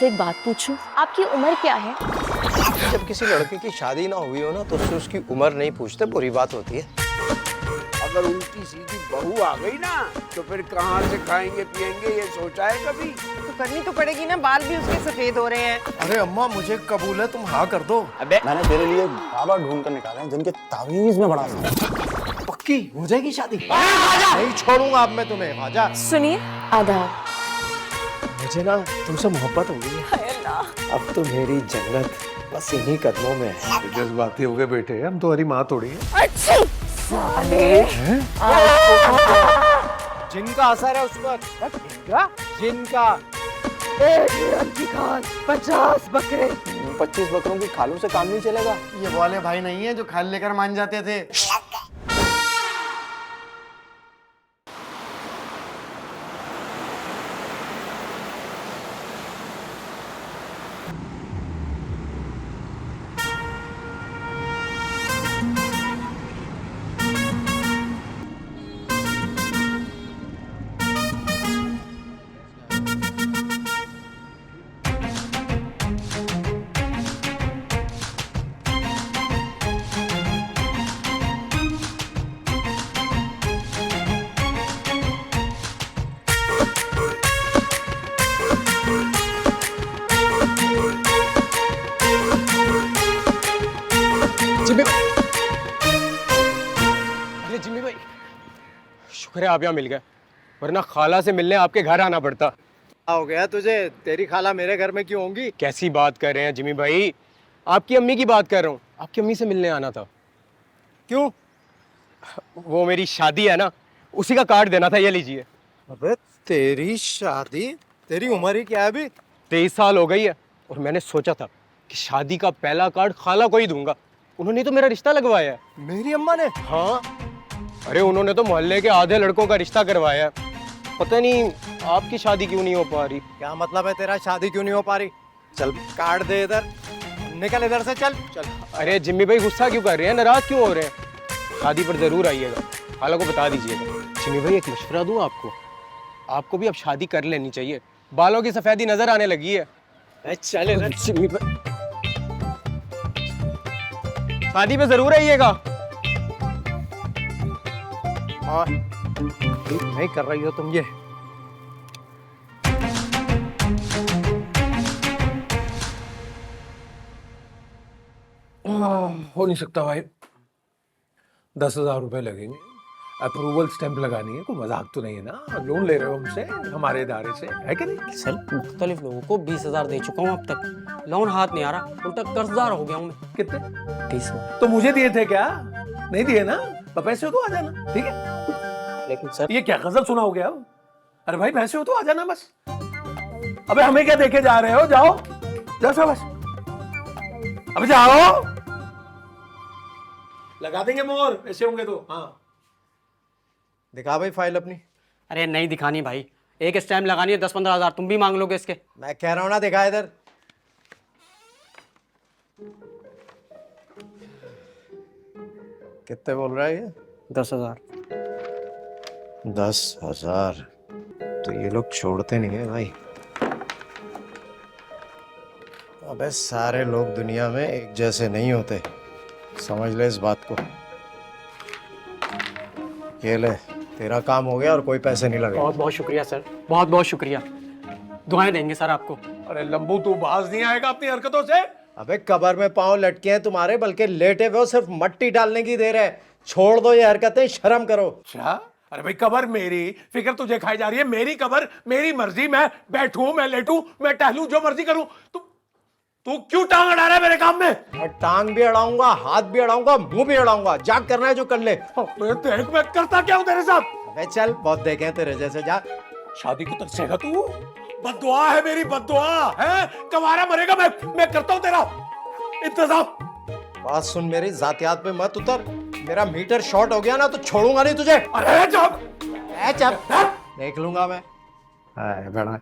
आपसे एक बात पूछूं, आपकी उम्र क्या है? जब किसी लड़के की शादी ना हुई हो ना तो उससे उसकी उम्र नहीं पूछते, बुरी बात होती है। अगर उल्टी सीधी बहू आ गई ना तो फिर कहाँ से खाएंगे पिएंगे, ये सोचा है कभी? तो करनी तो पड़ेगी ना, बाल भी उसके सफेद हो रहे हैं। अरे अम्मा मुझे कबूल है, तुम हाँ कर दो। अबे मैंने तेरे लिए बाबा ढूंढ कर निकाले हैं जिनके तावीज में बड़ा असर। पक्की हो जाएगी शादी? नहीं छोड़ूंगा अब मैं तुम्हें। आजा। सुनिए, आदाब। मुझे ना तुमसे मोहब्बत हो गई है। अब तो मेरी जन्नत बस इन्हीं कदमों में है। जज्बाती हो गए बेटे, हम तुम्हारी माँ थोड़ी है। जिनका असर है उस पर। जिनका 50 बकरे। 25 बकरों की खालों से काम नहीं चलेगा। ये वाले भाई नहीं है जो खाल लेकर मान जाते थे। जिम्मी भाई, अरे जिम्मी भाई, शुक्र है आप यहाँ मिल गए, वरना खाला से मिलने आपके घर आना पड़ता। हो गया तुझे? तेरी खाला मेरे घर में क्यों होंगी? कैसी बात कर रहे हैं जिम्मी भाई? आपकी अम्मी की बात कर रहा हूँ। आपकी अम्मी से मिलने आना था। क्यों? वो मेरी शादी है ना, उसी का कार्ड देना था, ये लीजिए। अबे तेरी शादी? तेरी उम्र ही क्या है अभी? 23 साल हो गई है और मैंने सोचा था कि शादी का पहला कार्ड खाला को ही दूंगा। उन्होंने तो मेरा रिश्ता लगवाया है। मेरी अम्मा ने? हाँ, अरे उन्होंने तो मोहल्ले के आधे लड़कों का रिश्ता करवाया है। पता नहीं आपकी शादी क्यों नहीं हो पा रही। क्या मतलब है तेरा, शादी क्यों नहीं हो पा रही? चल कार्ड दे इधर, निकल इधर से, चल चल। अरे जिम्मी भाई गुस्सा क्यों कर रहे हैं, नाराज क्यों हो रहे हैं? शादी पर जरूर आइएगा, खाला को बता दीजिएगा। जिम्मी भाई एक मशवरा दूं आपको, आपको भी अब शादी कर लेनी चाहिए। बालों की सफेदी नजर आने लगी है। चले ना जिम्मी भाई, शादी पे जरूर आइएगा। हाँ नहीं कर रही हो तुम ये? हो नहीं सकता भाई। 10,000 रुपए लगेंगे, अप्रूवल स्टैंप लगानी है। कोई मजाक तो नहीं है ना? लोन ले रहे हो हमसे, हमारे इदारे से, है कि नहीं? सर मुख्तलिफ लोगों को 20,000 दे चुका हूँ अब तक, लोन हाथ नहीं आ रहा, उल्टा कर्जदार हो गया हूँ मैं। कितने? 30। तो मुझे दिए थे क्या? नहीं दिए ना? तो पैसे हो तो आ जाना, ठीक है? लेकिन सर ये क्या गजल सुना हो गया? अरे भाई पैसे हो तो आ जाना बस। अबे हमें क्या देके जा रहे हो? जाओ जाओ शाबाश, अबे जाओ। लगा देंगे मोहर, ऐसे होंगे तो। हाँ दिखा भाई फाइल अपनी। अरे नहीं दिखानी भाई, एक स्टैम्प लगानी है 10-15 हज़ार, तुम भी मांग लोगे इसके। मैं कह रहा हूँ ना, दिखा इधर। कितने बोल रहा है ये? 10,000। 10,000 तो ये लोग छोड़ते नहीं है भाई। अबे सारे लोग दुनिया में एक जैसे नहीं होते, समझ ले इस बात को। ये ले, तेरा काम हो गया और कोई पैसे नहीं लगे। बहुत बहुत शुक्रिया सर, बहुत बहुत शुक्रिया। दुआएं देंगे सर आपको। अरे लंबू तू बाज नहीं आएगा अपनी हरकतों से? अबे कबर में पांव लटके हैं तुम्हारे, बल्कि लेटे हुए हो, सिर्फ मट्टी डालने की देर है। छोड़ दो ये हरकतें, शर्म करो। अच्छा, अरे भाई कबर मेरी, फिक्र तुझे खाई जा रही है। मेरी कबर, मेरी मर्जी, मैं बैठूं, मैं लेटूं, मैं टहलूं, जो मर्जी करूं। तू क्यों टांग अड़ा रहा है मेरे काम में? मैं टांग भी अड़ाऊंगा, हाथ भी अड़ाऊंगा, मुंह भी अड़ाऊंगा। जा करना है जो कर ले। मैं देख, मैं करता क्या हूं तेरे साथ? अबे चल, बहुत देखे हैं तेरे जैसे, जा। शादी को तरसेगा तू? बद्दुआ है मेरी, बद्दुआ है। कमारा मरेगा, मैं करता हूं तेरा इंतजाम। बात सुन मेरी, जातियात पे मत उतर। मेरा मीटर शॉर्ट हो गया ना तो छोड़ूंगा नहीं तुझे। अरे जब देख लूंगा मैं। बड़ा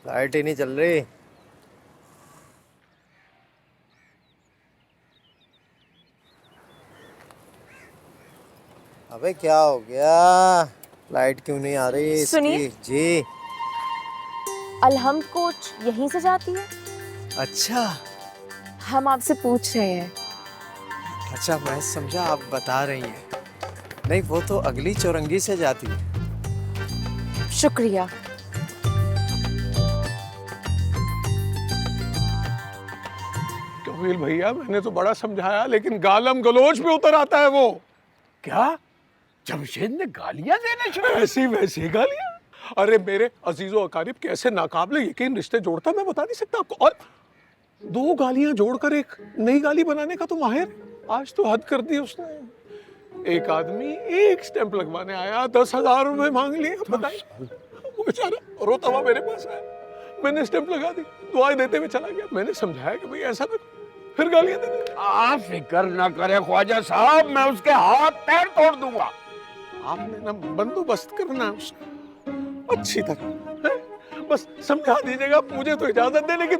लाइट ही नहीं चल रही। अबे क्या हो गया? लाइट क्यों नहीं आ रही सुनिए। इसकी? जी अलहम्द कोच यहीं से जाती है? अच्छा हम आपसे पूछ रहे हैं। अच्छा, मैं समझा आप बता रही हैं। नहीं, वो तो अगली चौरंगी से जाती है। शुक्रिया। कबीर भैया मैंने तो बड़ा समझाया लेकिन गालम गलोच पे उतर आता है वो। क्या जमशेद ने गालियां देना शुरू? ऐसी वैसी गालियां। अरे मेरे अजीजो अकारिब कैसे नाकाबिले यकीन रिश्ते जोड़ता मैं बता नहीं सकता आपको। और 2 गालियां जोड़कर एक नई गाली बनाने का तो माहिर। आज तो हद कर दी उसने। एक आदमी एक स्टैंप लगवाने आया, 10,000 रुपए मांग लिए। बताइए, वो बेचारा रोता हुआ मेरे पास आया, मैंने स्टैंप लगा दी, दुआएं देते हुए चला गया। मैंने समझाया कि भाई ऐसा ना, फिर गालियां दे दी। आप फिक्र ना करें ख्वाजा साहब, मैं उसके हाथ पैर तोड़ दूंगा। आपने ना बंदोबस्त करना है उसका अच्छी तरह, है? बस समझा दीजिएगा, मुझे तो इजाजत दे, लेकिन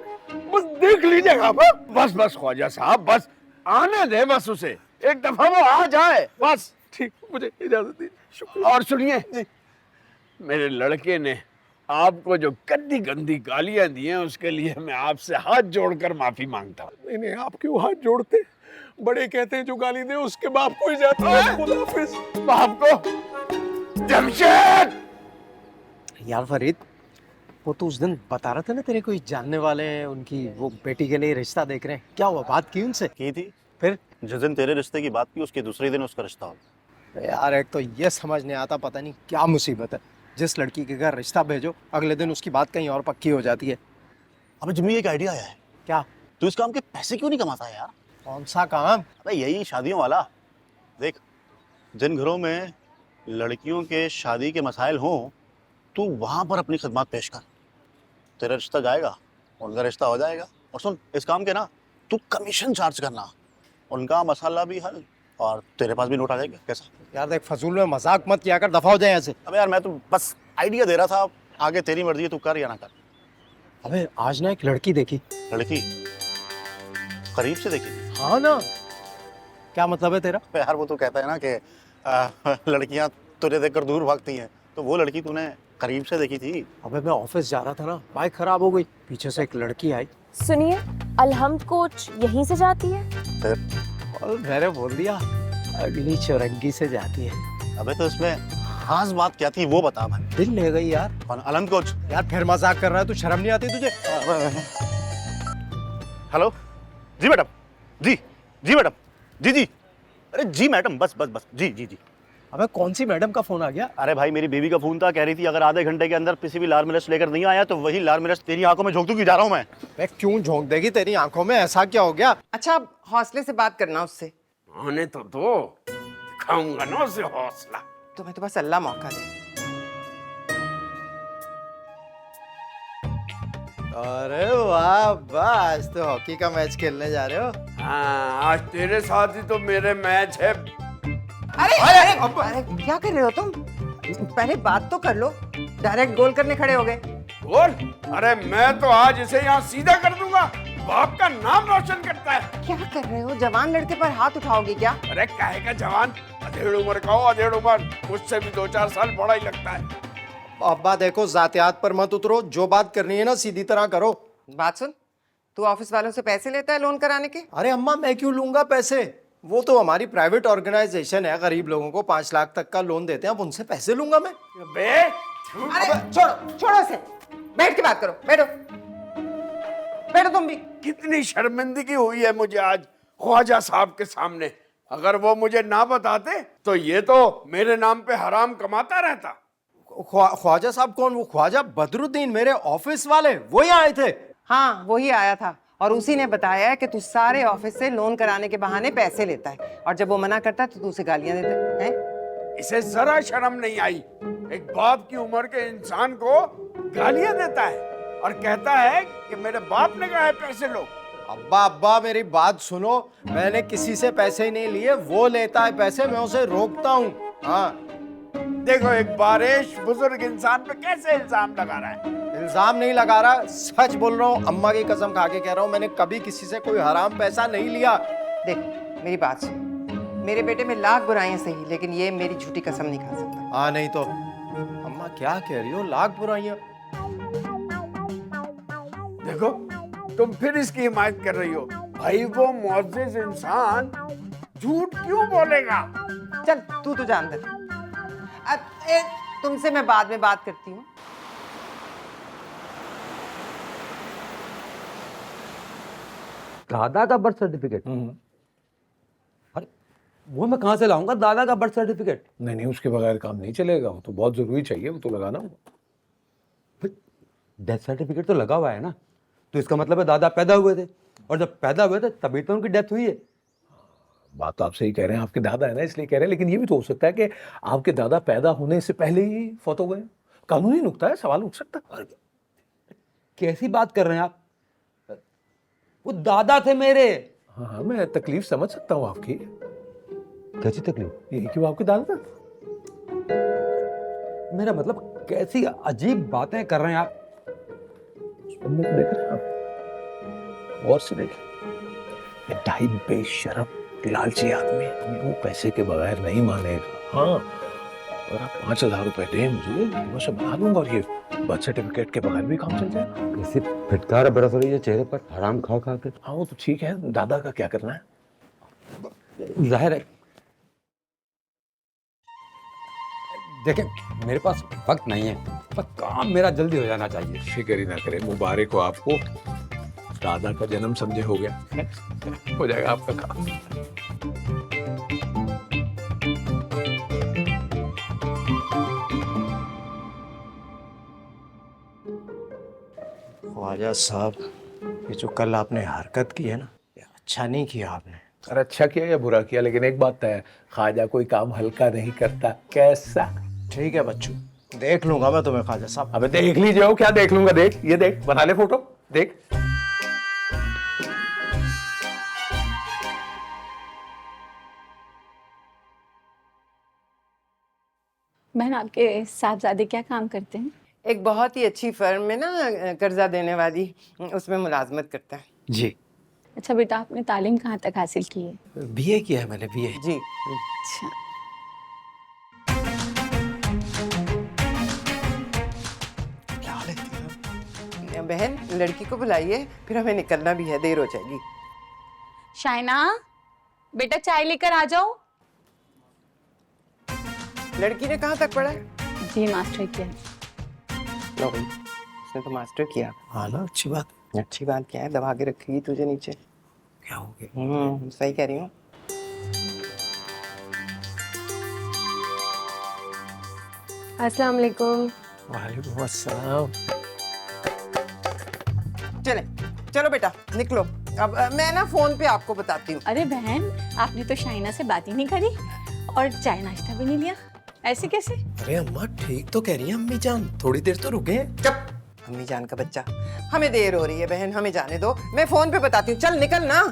बस देख लीजिएगा आप। बस बस ख्वाजा साहब, बस आने दे, बस उसे एक दफा वो आ जाए बस। ठीक, मुझे इजाजत दीजिए। शुक्रिया। और सुनिए जी, मेरे लड़के ने आपको जो गंदी गंदी गालियां दी हैं उसके लिए मैं आपसे हाथ जोड़कर माफी मांगता हूँ। नहीं नहीं, आप क्यों हाथ जोड़ते? बड़े कहते हैं जो गाली दे उसके बाप को ही जाती है। खुदा हाफिज। बाप को जमशेद। यार फरीद, वो तो उस दिन बता रहा था ना तेरे कोई जानने वाले हैं, उनकी वो बेटी के लिए रिश्ता देख रहे हैं। क्या हुआ, बात की उनसे? की थी। फिर जिस दिन तेरे रिश्ते की बात की उसके दूसरे दिन उसका रिश्ता हो। यार एक तो ये समझ नहीं आता, पता नहीं क्या मुसीबत है। जिस लड़की के घर रिश्ता भेजो अगले दिन उसकी बात कहीं और पक्की हो जाती है। अबे जिम्मी, एक आइडिया आया है। क्या? तू इस काम के पैसे क्यों नहीं कमाता यार? कौन सा काम? अबे यही शादियों वाला। देख, जिन घरों में लड़कियों के शादी के मसाइल हों, तू वहां पर अपनी खिदमत पेश कर। तेरा रिश्ता जाएगा, उनका रिश्ता हो जाएगा। और सुन, इस काम के ना तू कमीशन चार्ज करना, उनका मसाला भी हल और तेरे पास भी नोट आ जाएगा। कैसा? यार देख, फजूल में मजाक मत किया कर, दफा हो जाए ऐसे। अबे यार, मैं तो बस आइडिया दे रहा था, आगे तेरी मर्जी है, तू कर या ना कर। अबे आज ना एक लड़की देखी। लड़की करीब से देखी? हाँ ना, क्या मतलब है तेरा? यार वो तो कहता है ना कि लड़कियां तुझे देखकर दूर भागती हैं, तो वो लड़की तूने करीब से देखी थी। अबे मैं ऑफिस जा रहा था ना, बाइक खराब हो गई, पीछे से एक लड़की आई। सुनिए, अलहम्द कोच यहीं से जाती है? फिर और मैंने बोल दिया अगली चौरंगी से जाती है। अबे तो इसमें खास बात क्या थी वो बता भाई। दिल ले गई यार। कौन? अलहम्द कोच? यार फिर मजाक कर रहा है तू, शर्म नहीं आती तुझे? हेलो जी मैडम, जी मैडम, जी अरे जी मैडम, बस बस बस, जी। अबे कौन सी मैडम का फोन आ गया? अरे भाई, मेरी बीवी का फोन था, कह रही थी अगर आधे घंटे के अंदर किसी भी लाल मिर्च लेकर नहीं आया तो वही लाल मिर्च तेरी आंखों में झोंक दूंगी। जा रहा हूँ मैं। मैं क्यों झोंक देगी तेरी आंखों में, ऐसा क्या हो गया? अच्छा, अब हौसले से बात करना उससे। आने तो दो, दिखाऊंगा ना उसे हौसला। तुम्हें तो बस अल्लाह मौका दे। अरे वाह वाह, आज तो हॉकी का मैच खेलने जा रहे हो। हाँ, आज तेरे साथ ही तो मेरे मैच है। अरे क्या कर रहे हो तुम? पहले बात तो कर लो। डायरेक्ट गोल करने खड़े हो गए। और अरे मैं तो आज इसे यहाँ सीधा कर दूंगा। बाप का नाम रोशन करता है। क्या कर रहे हो? जवान लड़के पर हाथ उठाओगे क्या? अरे काहे का जवान, अधेड़ उम्र का हो, अधेड़ उम्र, मुझसे भी 2-4 साल बड़ा ही लगता है। अब्बा देखो, जातियात पर मत उतरो, जो बात करनी है ना सीधी तरह करो। बात सुन, तू ऑफिस वालों से पैसे लेता है लोन कराने के? अरे अम्मा, मैं क्यों लूंगा पैसे? वो तो हमारी प्राइवेट ऑर्गेनाइजेशन है, गरीब लोगों को 5 लाख तक का लोन देते हैं, अब उनसे पैसे लूंगा मैं? बे अरे छोड़ो इसे, बैठ के बात करो। बैठो तुम भी। कितनी शर्मिंदगी हुई है मुझे आज ख्वाजा साहब के सामने। अगर वो मुझे ना बताते तो ये तो मेरे नाम पे हराम कमाता रहता। ख्वाजा साहब कौन? वो ख्वाजा बदरुद्दीन, मेरे ऑफिस वाले, वो ही आए थे। हाँ, वही आया था और उसी ने बताया कि तू सारे ऑफिस से लोन कराने के बहाने पैसे लेता है, और जब वो मना करता है तो तू उसे गालियां देता है। इसे जरा शर्म नहीं आई? एक बाप की उम्र के इंसान को गालियां देता है और कहता है कि मेरे बाप ने कहा है पैसे लो। अब्बा मेरी बात सुनो, मैंने किसी से पैसे नहीं लिए, वो लेता है पैसे, मैं उसे रोकता हूँ। हाँ देखो, एक बारिश बुजुर्ग इंसान पे कैसे इल्जाम लगा रहा है। इल्जाम नहीं लगा रहा, सच बोल रहा हूँ, अम्मा की कसम खा के कह रहा हूँ, मैंने कभी किसी से कोई हराम पैसा नहीं लिया। देख मेरी बात सुन, मेरे बेटे में लाख बुराइयां सही, लेकिन ये मेरी झूठी कसम नहीं खा सकता। हाँ नहीं तो अम्मा क्या कह रही हो, लाख बुराइयां। देखो, तुम फिर इसकी हिमायत कर रही हो। भाई वो मुअज़्ज़िज़ इंसान झूठ क्यों बोलेगा? चल तू तो जान दे। तुमसे मैं बाद में बात करती हूँ। दादा का बर्थ सर्टिफिकेट? अरे वो मैं कहाँ से लाऊंगा दादा का बर्थ सर्टिफिकेट? नहीं नहीं, उसके बगैर काम नहीं चलेगा, वो तो बहुत जरूरी चाहिए, वो तो लगाना होगा। डेथ सर्टिफिकेट तो लगा हुआ है ना, तो इसका मतलब है दादा पैदा हुए थे, और जब पैदा हुए थे तभी तो उनकी डेथ हुई है। बात तो आप सही कह रहे हैं, आपके दादा है ना इसलिए कह रहे हैं, लेकिन ये भी तो हो सकता है कि आपके दादा पैदा होने से पहले ही फौत हो गए। कानूनी नुक्ता है, सवाल उठ सकता है। कैसी बात कर रहे हैं आप? वो दादा थे मेरे। हाँ हाँ, मैं तकलीफ समझ सकता हूँ आपकी। कैसी तकलीफ? यही कि वो आपके दादा था। मेरा मतलब कैसी अजीब बातें कर रहे हैं आप। बंदे को देख रहे हैं आप, और से देखिए, ये ढाई बेशरम लालची आदमी है, वो पैसे के बगैर नहीं मानेगा। हाँ, अगर आप 5,000 रुपए दें मुझे, मैं सब बना दूंगा, और ये बर्थ सर्टिफिकेट के बगैर भी काम चल जाएगा। कैसी फिटकार बरस रही है चेहरे पर, हराम खा खा के। हाँ वो तो ठीक है, दादा का क्या करना है? जाहिर है। देखें, मेरे पास वक्त नहीं है, पर काम मेरा जल्दी हो जाना चाहिए। फिक्र ही ना करें, मुबारक हो आपको, दादा का जन्म समझे हो गया, हो जाएगा आपका काम। ख्वाजा साहब, ये जो कल आपने हरकत की है ना, ये अच्छा नहीं किया आपने। अरे अच्छा किया या बुरा किया, लेकिन एक बात है, ख्वाजा कोई काम हल्का नहीं करता। कैसा? ठीक है बच्चू, देख लूंगा मैं तुम्हें ख्वाजा साहब। अबे देख लीजिए, हो क्या देख लूंगा, देख ये देख, बना ले फोटो, देख। बहन, आपके साहबजादे क्या काम करते हैं? एक बहुत ही अच्छी फर्म में ना कर्जा देने वाली, उसमें मुलाजमत करता है। जी। अच्छा बेटा, आपने तालीम कहाँ तक हासिल की है? बीए किया है मैंने, बीए। जी। अच्छा, क्या हाल है? बहन, लड़की को बुलाइए, फिर हमें निकलना भी है, देर हो जाएगी। शाइना बेटा, चाय लेकर आ जाओ। लड़की ने कहाँ तक पढ़ा है? जी मास्टर किया। लो भाई, उसने तो मास्टर किया। हाँ ना, अच्छी बात है। अच्छी बात क्या है, दबा के रखेगी तुझे नीचे। क्या हो गया? सही कह रही हूँ। अस्सलाम वालेकुम। वालेकुम अस्सलाम। चले चलो बेटा, निकलो। अब मैं ना फोन पे आपको बताती हूँ। अरे बहन, आपने तो शाइना से बात ही नहीं करी और चाय नाश्ता भी नहीं लिया, ऐसे कैसे? अरे अम्मा ठीक तो कह रही है अम्मी जान, थोड़ी देर तो रुके। चुप, अम्मी जान का बच्चा। हमें देर हो रही है बहन, हमें जाने दो, मैं फोन पे बताती हूँ। चल निकल ना,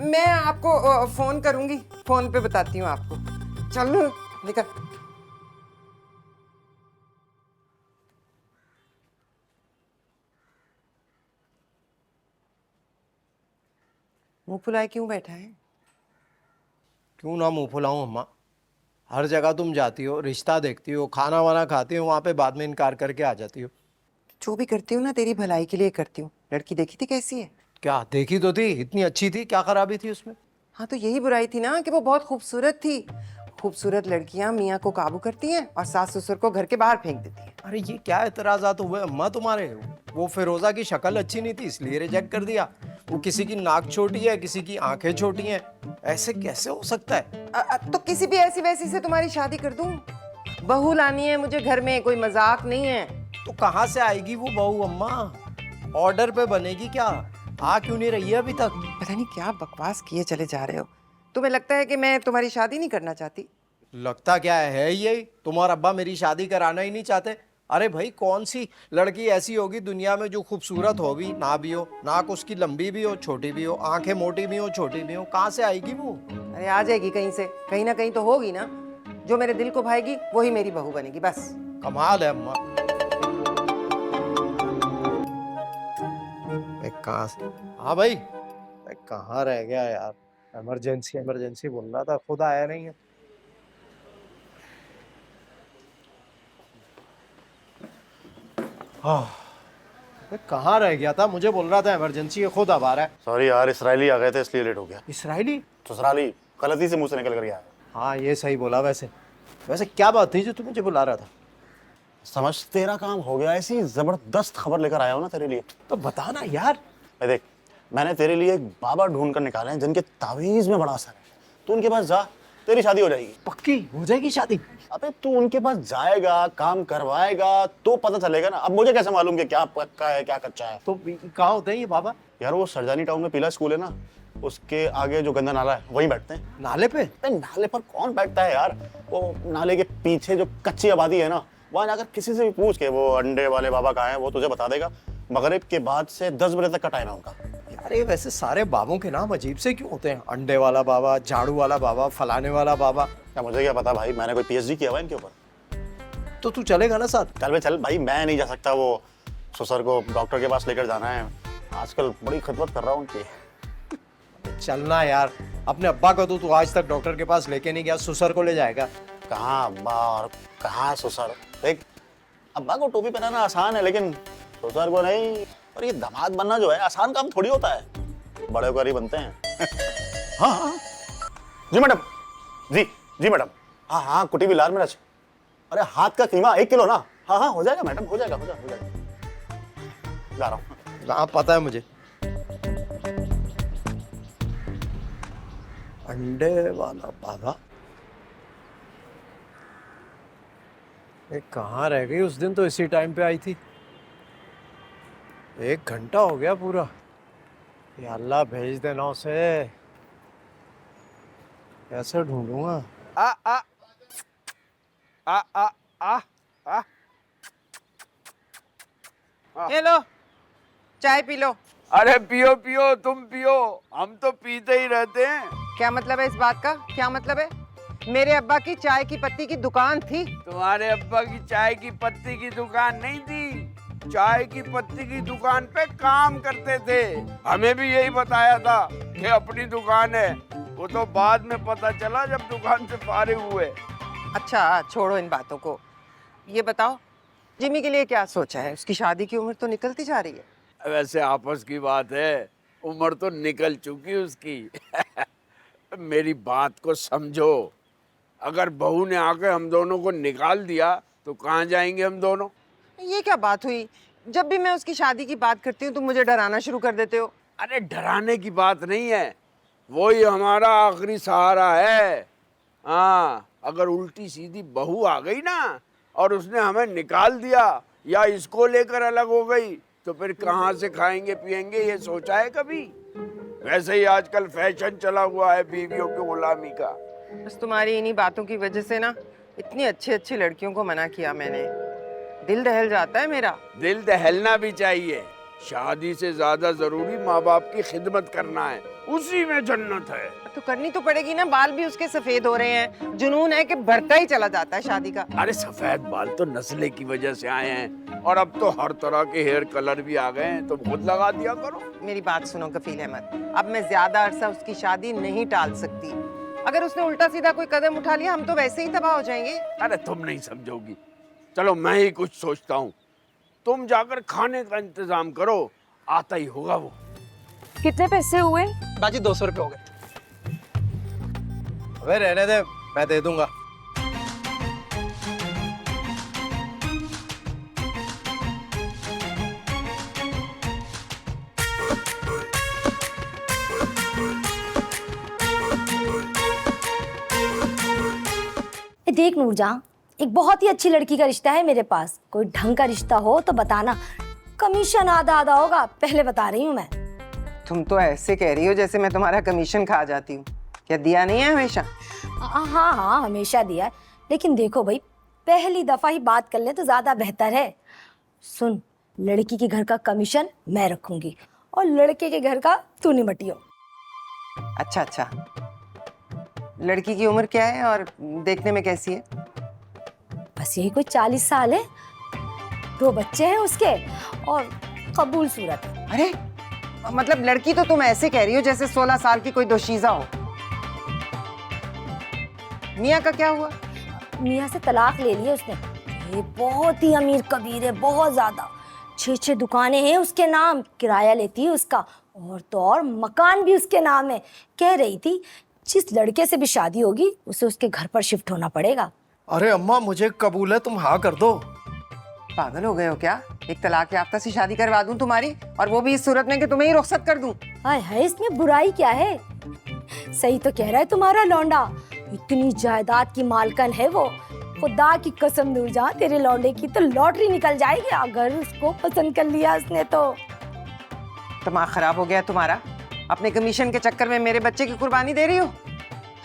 मैं आपको फोन करूंगी, फोन पे बताती हूँ आपको। चल निकल। मुंह फुलाए क्यों बैठा है? क्यों ना मुंह फुलाऊं अम्मा, हर जगह तुम जाती हो, रिश्ता देखती हो, खाना वाना खाती हो, वहां पे बाद में इनकार करके आ जाती हो। जो भी करती हूँ ना तेरी भलाई के लिए करती हूँ। लड़की देखी थी कैसी है? क्या देखी तो थी, इतनी अच्छी थी, क्या खराबी थी उसमें? हाँ तो यही बुराई थी ना कि वो बहुत खूबसूरत थी। खूबसूरत लड़कियां मियाँ को काबू करती हैं और सास ससुर को घर के बाहर फेंक देती हैं। अरे ये क्या एतराजात हुए अम्मा तुम्हारे? वो फिरोजा की शक्ल अच्छी नहीं थी इसलिए रिजेक्ट कर दिया, वो किसी की नाक छोटी है, किसी की आंखें छोटी हैं, ऐसे कैसे हो सकता है? तो किसी भी ऐसी वैसी से तुम्हारी शादी कर दूं? बहू लानी है मुझे घर में, कोई मजाक नहीं है। तो कहाँ से आएगी वो बहू अम्मा? ऑर्डर पे बनेगी क्या? आ क्यों नहीं रही है अभी तक? पता नहीं क्या बकवास किए चले जा रहे हो। तुम्हें लगता है कि मैं तुम्हारी शादी नहीं करना चाहती? लगता क्या है ये, तुम्हारा अब्बा मेरी शादी कराना ही नहीं चाहते? अरे भाई, कौन सी लड़की ऐसी होगी दुनिया में जो खूबसूरत हो भी ना भी हो, नाक उसकी लंबी भी हो छोटी भी हो, आंखें मोटी भी हो छोटी भी हो, कहाँ से आएगी वो? अरे आ जाएगी कहीं से, कहीं ना कहीं तो होगी ना। जो मेरे दिल को भाएगी वही मेरी बहू बनेगी, बस। कमाल है अम्मा। कहाँ से? हाँ भाई, कहाँ रह गया यार? इमरजेंसी इमरजेंसी बोल रहा था, खुद आया नहीं है। मैं कहाँ रह गया था? मुझे बोल रहा था इमरजेंसी है, खुद अब आ रहा है। सॉरी यार, इसराइली आ गए थे इसलिए लेट हो गया। इसराइली? ससुराली गलती से मुंह से निकल कर आया। हाँ ये सही बोला। वैसे वैसे क्या बात थी जो तू मुझे बुला रहा था? समझ, तेरा काम हो गया। ऐसी जबरदस्त खबर लेकर आया हूँ ना तेरे लिए। तो बता ना यार। देख, मैंने तेरे लिए एक बाबा ढूंढ कर निकाले हैं जिनके तावीज में बड़ा असर है। तू उनके पास जा, तेरी शादी हो जाएगी। पक्की हो जाएगी शादी? अबे तू उनके पास जाएगा, काम करवाएगा तो पता चलेगा ना। अब मुझे कैसे मालूम कि क्या पक्का है क्या कच्चा है? तो कहाँ होते हैं ये बाबा? यार वो सरजानी टाउन में पीला स्कूल है ना, उसके आगे जो गंदा नाला है वहीं बैठते हैं। नाले पे? नाले पर कौन बैठता है यार? वो नाले के पीछे जो कच्ची आबादी है ना, वहां जाकर किसी से भी पूछ के वो अंडे वाले बाबा कहाँ हैं वो तुझे बता देगा। मगरिब के बाद से 10 बजे तक का टाइम है उनका। अरे वैसे सारे बाबों के नाम अजीब से क्यों होते हैं? अंडे वाला बाबा, झाड़ू वाला बाबा, फलाने वाला बाबा। क्या मुझे क्या पता भाई, मैंने कोई पीएचडी किया हुआ है इनके ऊपर। तो तू चलेगा ना साथ? चल भाई, मैं नहीं जा सकता। वो ससुर को डॉक्टर के पास लेकर जाना है, आजकल बड़ी खिदमत कर रहा हूँ उनकी। चलना यार। अपने अब्बा को तो तू आज तक डॉक्टर के पास लेके नहीं गया, ससुर को ले जाएगा। कहाँ अब्बा और कहाँ ससुर? देख, अब्बा को टोपी पहनाना आसान है लेकिन ससुर को नहीं। और ये दामाद बनना जो है आसान काम थोड़ी होता है, बड़े होकर ही बनते हैं। हाँ हाँ जी मैडम, जी मैडम। हाँ हाँ, कुटी भी लाल मिर्च। अरे हाथ का कीमा 1 किलो ना। हाँ हाँ हो जाएगा मैडम, हो जाएगा। जा रहा हूँ। हाँ पता है मुझे। अंडे वाला बाबा? ये कहाँ रह गई? उस दिन तो इसी टाइम पे आई थी। 1 घंटा हो गया पूरा। या अल्लाह भेज देना उसे। कैसे ढूंढूंगा? आ आ आ आ आ आ ये लो, चाय पी लो। अरे पियो पियो, तुम पियो, हम तो पीते ही रहते हैं। क्या मतलब है इस बात का? क्या मतलब है? मेरे अब्बा की चाय की पत्ती की दुकान थी। तुम्हारे अब्बा की चाय की पत्ती की दुकान नहीं थी, चाय की पत्ती की दुकान पे काम करते थे। हमें भी यही बताया था कि अपनी दुकान है। वो तो बाद में पता चला जब दुकान से फारिग हुए। अच्छा छोड़ो इन बातों को। ये बताओ, जिमी के लिए क्या सोचा है? उसकी शादी की उम्र तो निकलती जा रही है। वैसे आपस की बात है, उम्र तो निकल चुकी उसकी। मेरी बात को समझो, अगर बहू ने आकर हम दोनों को निकाल दिया तो कहाँ जाएंगे हम दोनों? ये क्या बात हुई? जब भी मैं उसकी शादी की बात करती हूँ तुम मुझे डराना शुरू कर देते हो। अरे डराने की बात नहीं है, वही हमारा आखिरी सहारा है। हाँ, अगर उल्टी सीधी बहू आ गई ना और उसने हमें निकाल दिया या इसको लेकर अलग हो गई तो फिर कहाँ से खाएंगे पिएंगे, ये सोचा है कभी? वैसे ही आजकल फैशन चला हुआ है बीवियों की गुलामी का। बस तुम्हारी इन्हीं बातों की वजह से ना इतनी अच्छी अच्छी लड़कियों को मना किया मैंने। दिल दहल जाता है मेरा। दिल दहलना भी चाहिए। शादी से ज्यादा जरूरी माँ बाप की खिदमत करना है, उसी में जन्नत है। तो करनी तो पड़ेगी ना, बाल भी उसके सफेद हो रहे हैं। जुनून है कि बढ़ता ही चला जाता है शादी का। अरे सफेद बाल तो नस्ले की वजह से आए हैं और अब तो हर तरह के हेयर कलर भी आ गए हैं, तो खुद लगा दिया करो। मेरी बात सुनो कफील अहमद, अब मैं ज्यादा अरसा उसकी शादी नहीं टाल सकती। अगर उसने उल्टा सीधा कोई कदम उठा लिया हम तो वैसे ही तबाह हो जाएंगे। अरे तुम नहीं समझोगी, चलो मैं ही कुछ सोचता हूँ। तुम जाकर खाने का इंतजाम करो, आता ही होगा वो। कितने पैसे हुए? बाजी 200 रुपये हो गए। अबे रहने दे, मैं दे दूंगा। देख नूरजहां, एक बहुत ही अच्छी लड़की का रिश्ता है मेरे पास। कोई ढंग का रिश्ता हो तो बताना। कमीशन आधा आधा होगा, पहले बता रही हूँ मैं। तुम तो ऐसे कह रही हो जैसे मैं तुम्हारा कमीशन खा जाती हूँ। क्या दिया नहीं है हमेशा? हाँ हाँ हमेशा दिया है, लेकिन देखो भाई, पहली दफा ही बात कर ले तो ज्यादा बेहतर है। सुन, लड़की के घर का कमीशन मैं रखूंगी और लड़के के घर का तू निमटियो। अच्छा अच्छा, लड़की की उम्र क्या है और देखने में कैसी है? बस यही कोई 40 साल है, 2 बच्चे हैं उसके और कबूल सूरत है। अरे मतलब लड़की तो तुम ऐसे कह रही हो जैसे 16 साल की कोई दोशीजा हो। मियाँ का क्या हुआ? मियाँ से तलाक ले लिया उसने। ये बहुत ही अमीर कबीर है, बहुत ज्यादा, 6 दुकानें हैं उसके नाम, किराया लेती है उसका, और तो और मकान भी उसके नाम है। कह रही थी जिस लड़के से भी शादी होगी उसे उसके घर पर शिफ्ट होना पड़ेगा। अरे अम्मा मुझे कबूल है, तुम हाँ कर दो। पागल हो गए हो क्या? एक तलाक याफ्ता से शादी करवा दूं तुम्हारी, और वो भी इस सूरत में कि तुम्हें ही रुखसत कर दूं। हाय हाय, इसमें बुराई क्या है? सही तो कह रहा है तुम्हारा लौंडा, इतनी जायदाद की मालकन है वो। खुदा की कसम नूरजहां, तेरे लौंडे की तो लॉटरी निकल जाएगी अगर उसको पसंद कर लिया उसने तो। दिमाग खराब हो गया तुम्हारा? अपने कमीशन के चक्कर में मेरे बच्चे की कुर्बानी दे रही हो?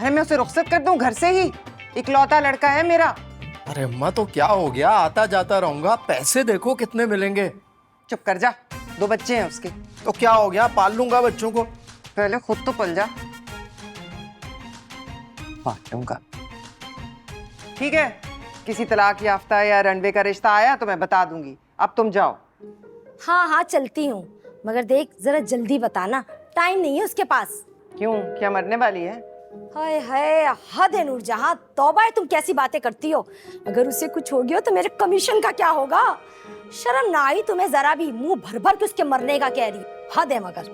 अरे मैं उसे रुखसत कर दूं घर से ही, इकलौता लड़का है मेरा। अरे अम्मा तो क्या हो गया, आता जाता रहूंगा, पैसे देखो कितने मिलेंगे। चुप कर जा, 2 बच्चे हैं उसके। तो क्या हो गया, पाल लूंगा बच्चों को। पहले खुद तो पल जा, बांटूंगा। ठीक है, किसी तलाक याफ्ता या रनवे का रिश्ता आया तो मैं बता दूंगी। अब तुम जाओ। हाँ हाँ चलती हूँ, मगर देख जरा जल्दी बताना, टाइम नहीं है उसके पास। क्यों, क्या मरने वाली है? हाय हाय, हद है नूरजहां, तौबा है, तुम कैसी बातें करती हो। अगर उसे कुछ हो गया तो मेरे कमीशन का क्या होगा? शर्म ना आई तुम्हें जरा भी? मुंह भर भर के उसके मरने का कह रही, हद है मगर।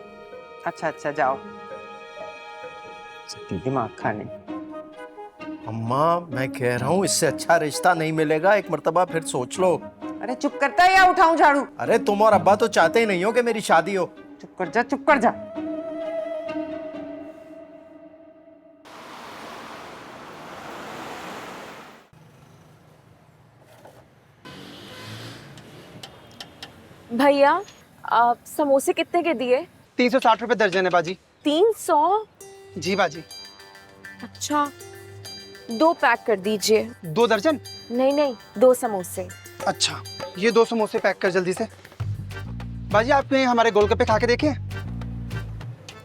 अच्छा जाओ, दिमाग खाने। अम्मा मैं कह रहा हूँ इससे अच्छा रिश्ता नहीं मिलेगा, एक मर्तबा फिर सोच लो। अरे चुप करता है या उठाऊं झाड़ू? अरे तुम और अब्बा तो चाहते ही नहीं हो कि मेरी शादी हो। चुप कर जा, चुप कर जा। भैया आप समोसे कितने के दिए? 360 रुपए दर्जन है बाजी। 300? जी बाजी। अच्छा 2 पैक कर दीजिए। 2 दर्जन? नहीं 2 समोसे। अच्छा ये 2 समोसे पैक कर जल्दी से। बाजी आपने हमारे गोलगप्पे खा के देखे?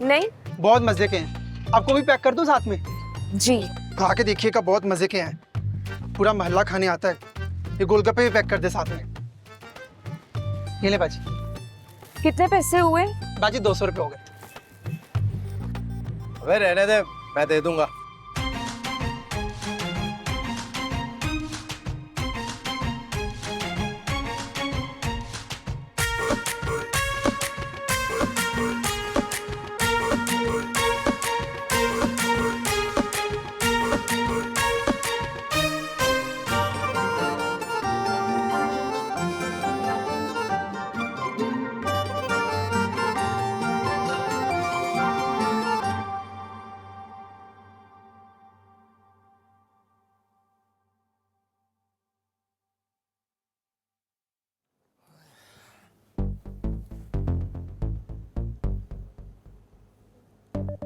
नहीं। बहुत मजे के हैं, आपको भी पैक कर दूं साथ में? जी। खा के देखिएगा, बहुत मजे के हैं, पूरा मोहल्ला खाने आता है। ये गोलगप्पे भी पैक कर दे साथ में। ये ले बाजी। कितने पैसे हुए? बाजी 200 रुपए हो गए। अबे रहने दे, मैं दे दूंगा।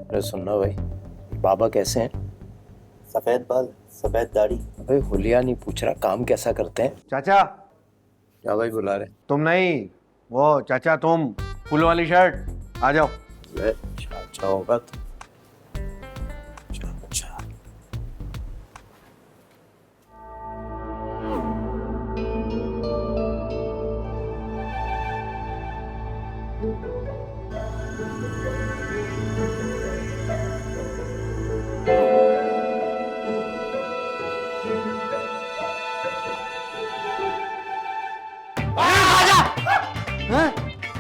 अरे सुनना भाई, बाबा कैसे हैं? सफेद बाल, सफेद दाढ़ी। भाई हुलिया नहीं पूछ रहा, काम कैसा करते हैं? चाचा क्या भाई बुला रहे? तुम नहीं, वो चाचा तुम, फूल वाली शर्ट, आ जाओ। अच्छा होगा तो। अच्छा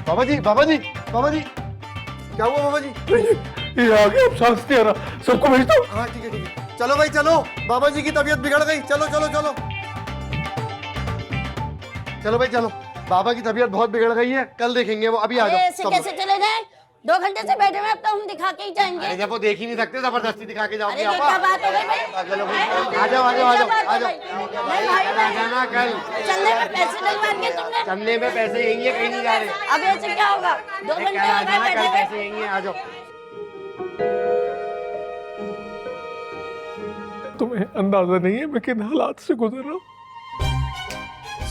बाबा जी बाबा जी बाबा जी, क्या हुआ बाबा जी? ये आ गया, अब सांस नहीं आ रहा, सबको भेज दो। हाँ ठीक है, चलो भाई चलो, बाबा जी की तबीयत बिगड़ गई, चलो चलो चलो चलो भाई चलो, बाबा की तबीयत बहुत बिगड़ गई है, कल देखेंगे वो, अभी आ जाओ। ऐसे कैसे चले जाए? 2 घंटे से बैठे हुए, अब तो हम दिखा के ही जाएंगे। अरे जब वो देख ही नहीं सकते, जबरदस्ती दिखा के जाओगे। अरे ये क्या बात हो गई भाई? चलो भाई, आ जाओ आ जाओ आ जाओ आ जाओ, नहीं भाई, आ जाना कल। चलने में पैसे डलवा के तुमने। चलने में पैसे यही है, कहीं नहीं जा रहे। अब ऐसे क्या होगा? 2 घंटे आ हो गए जाना बैठे कल, हुए। पैसे यही है, आ जाओ। तुम्हें अंदाजा नहीं है मैं किन हालात से गुजर रहा हूँ।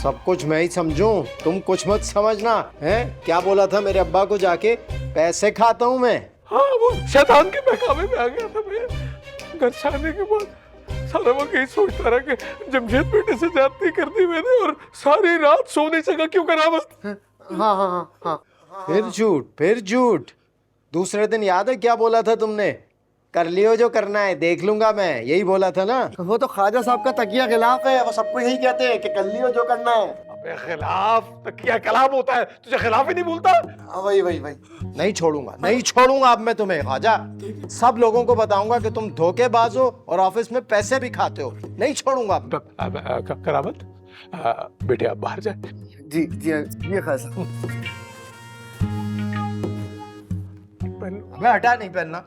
सब कुछ मैं ही समझूं, तुम कुछ मत समझना है। क्या बोला था मेरे अब्बा को जाके? पैसे खाता हूं मैं। हाँ वो शैतान के बहकावे में आ गया था मैं। घर से आने के बाद सारा वक्त यही सोचता रहा कि जमशेद बेटे से ज्यादती कर दी मैंने, और सारी रात सो नहीं सका। क्यों करामत? हाँ हाँ हाँ हाँ, फिर झूठ। दूसरे दिन याद है क्या बोला था तुमने? कर लियो जो करना है, देख लूंगा मैं, यही बोला था ना। वो तो ख्वाजा साहब का तकिया खिलाफ है, वो सबको यही कहते हैं कि कर लियो जो करना है। खिलाफ तकिया कलाम होता है, तुझे खिलाफ ही नहीं बोलता। वही वही वही, नहीं छोड़ूंगा, नहीं छोड़ूंगा अब मैं तुम्हें ख्वाजा। सब लोगों को बताऊंगा कि तुम धोखेबाज हो और ऑफिस में पैसे भी खाते हो। नहीं छोड़ूंगा अब। करामत, बेटे आप बाहर जाए। जी जी ये खासा। मैं हटा नहीं पहनना।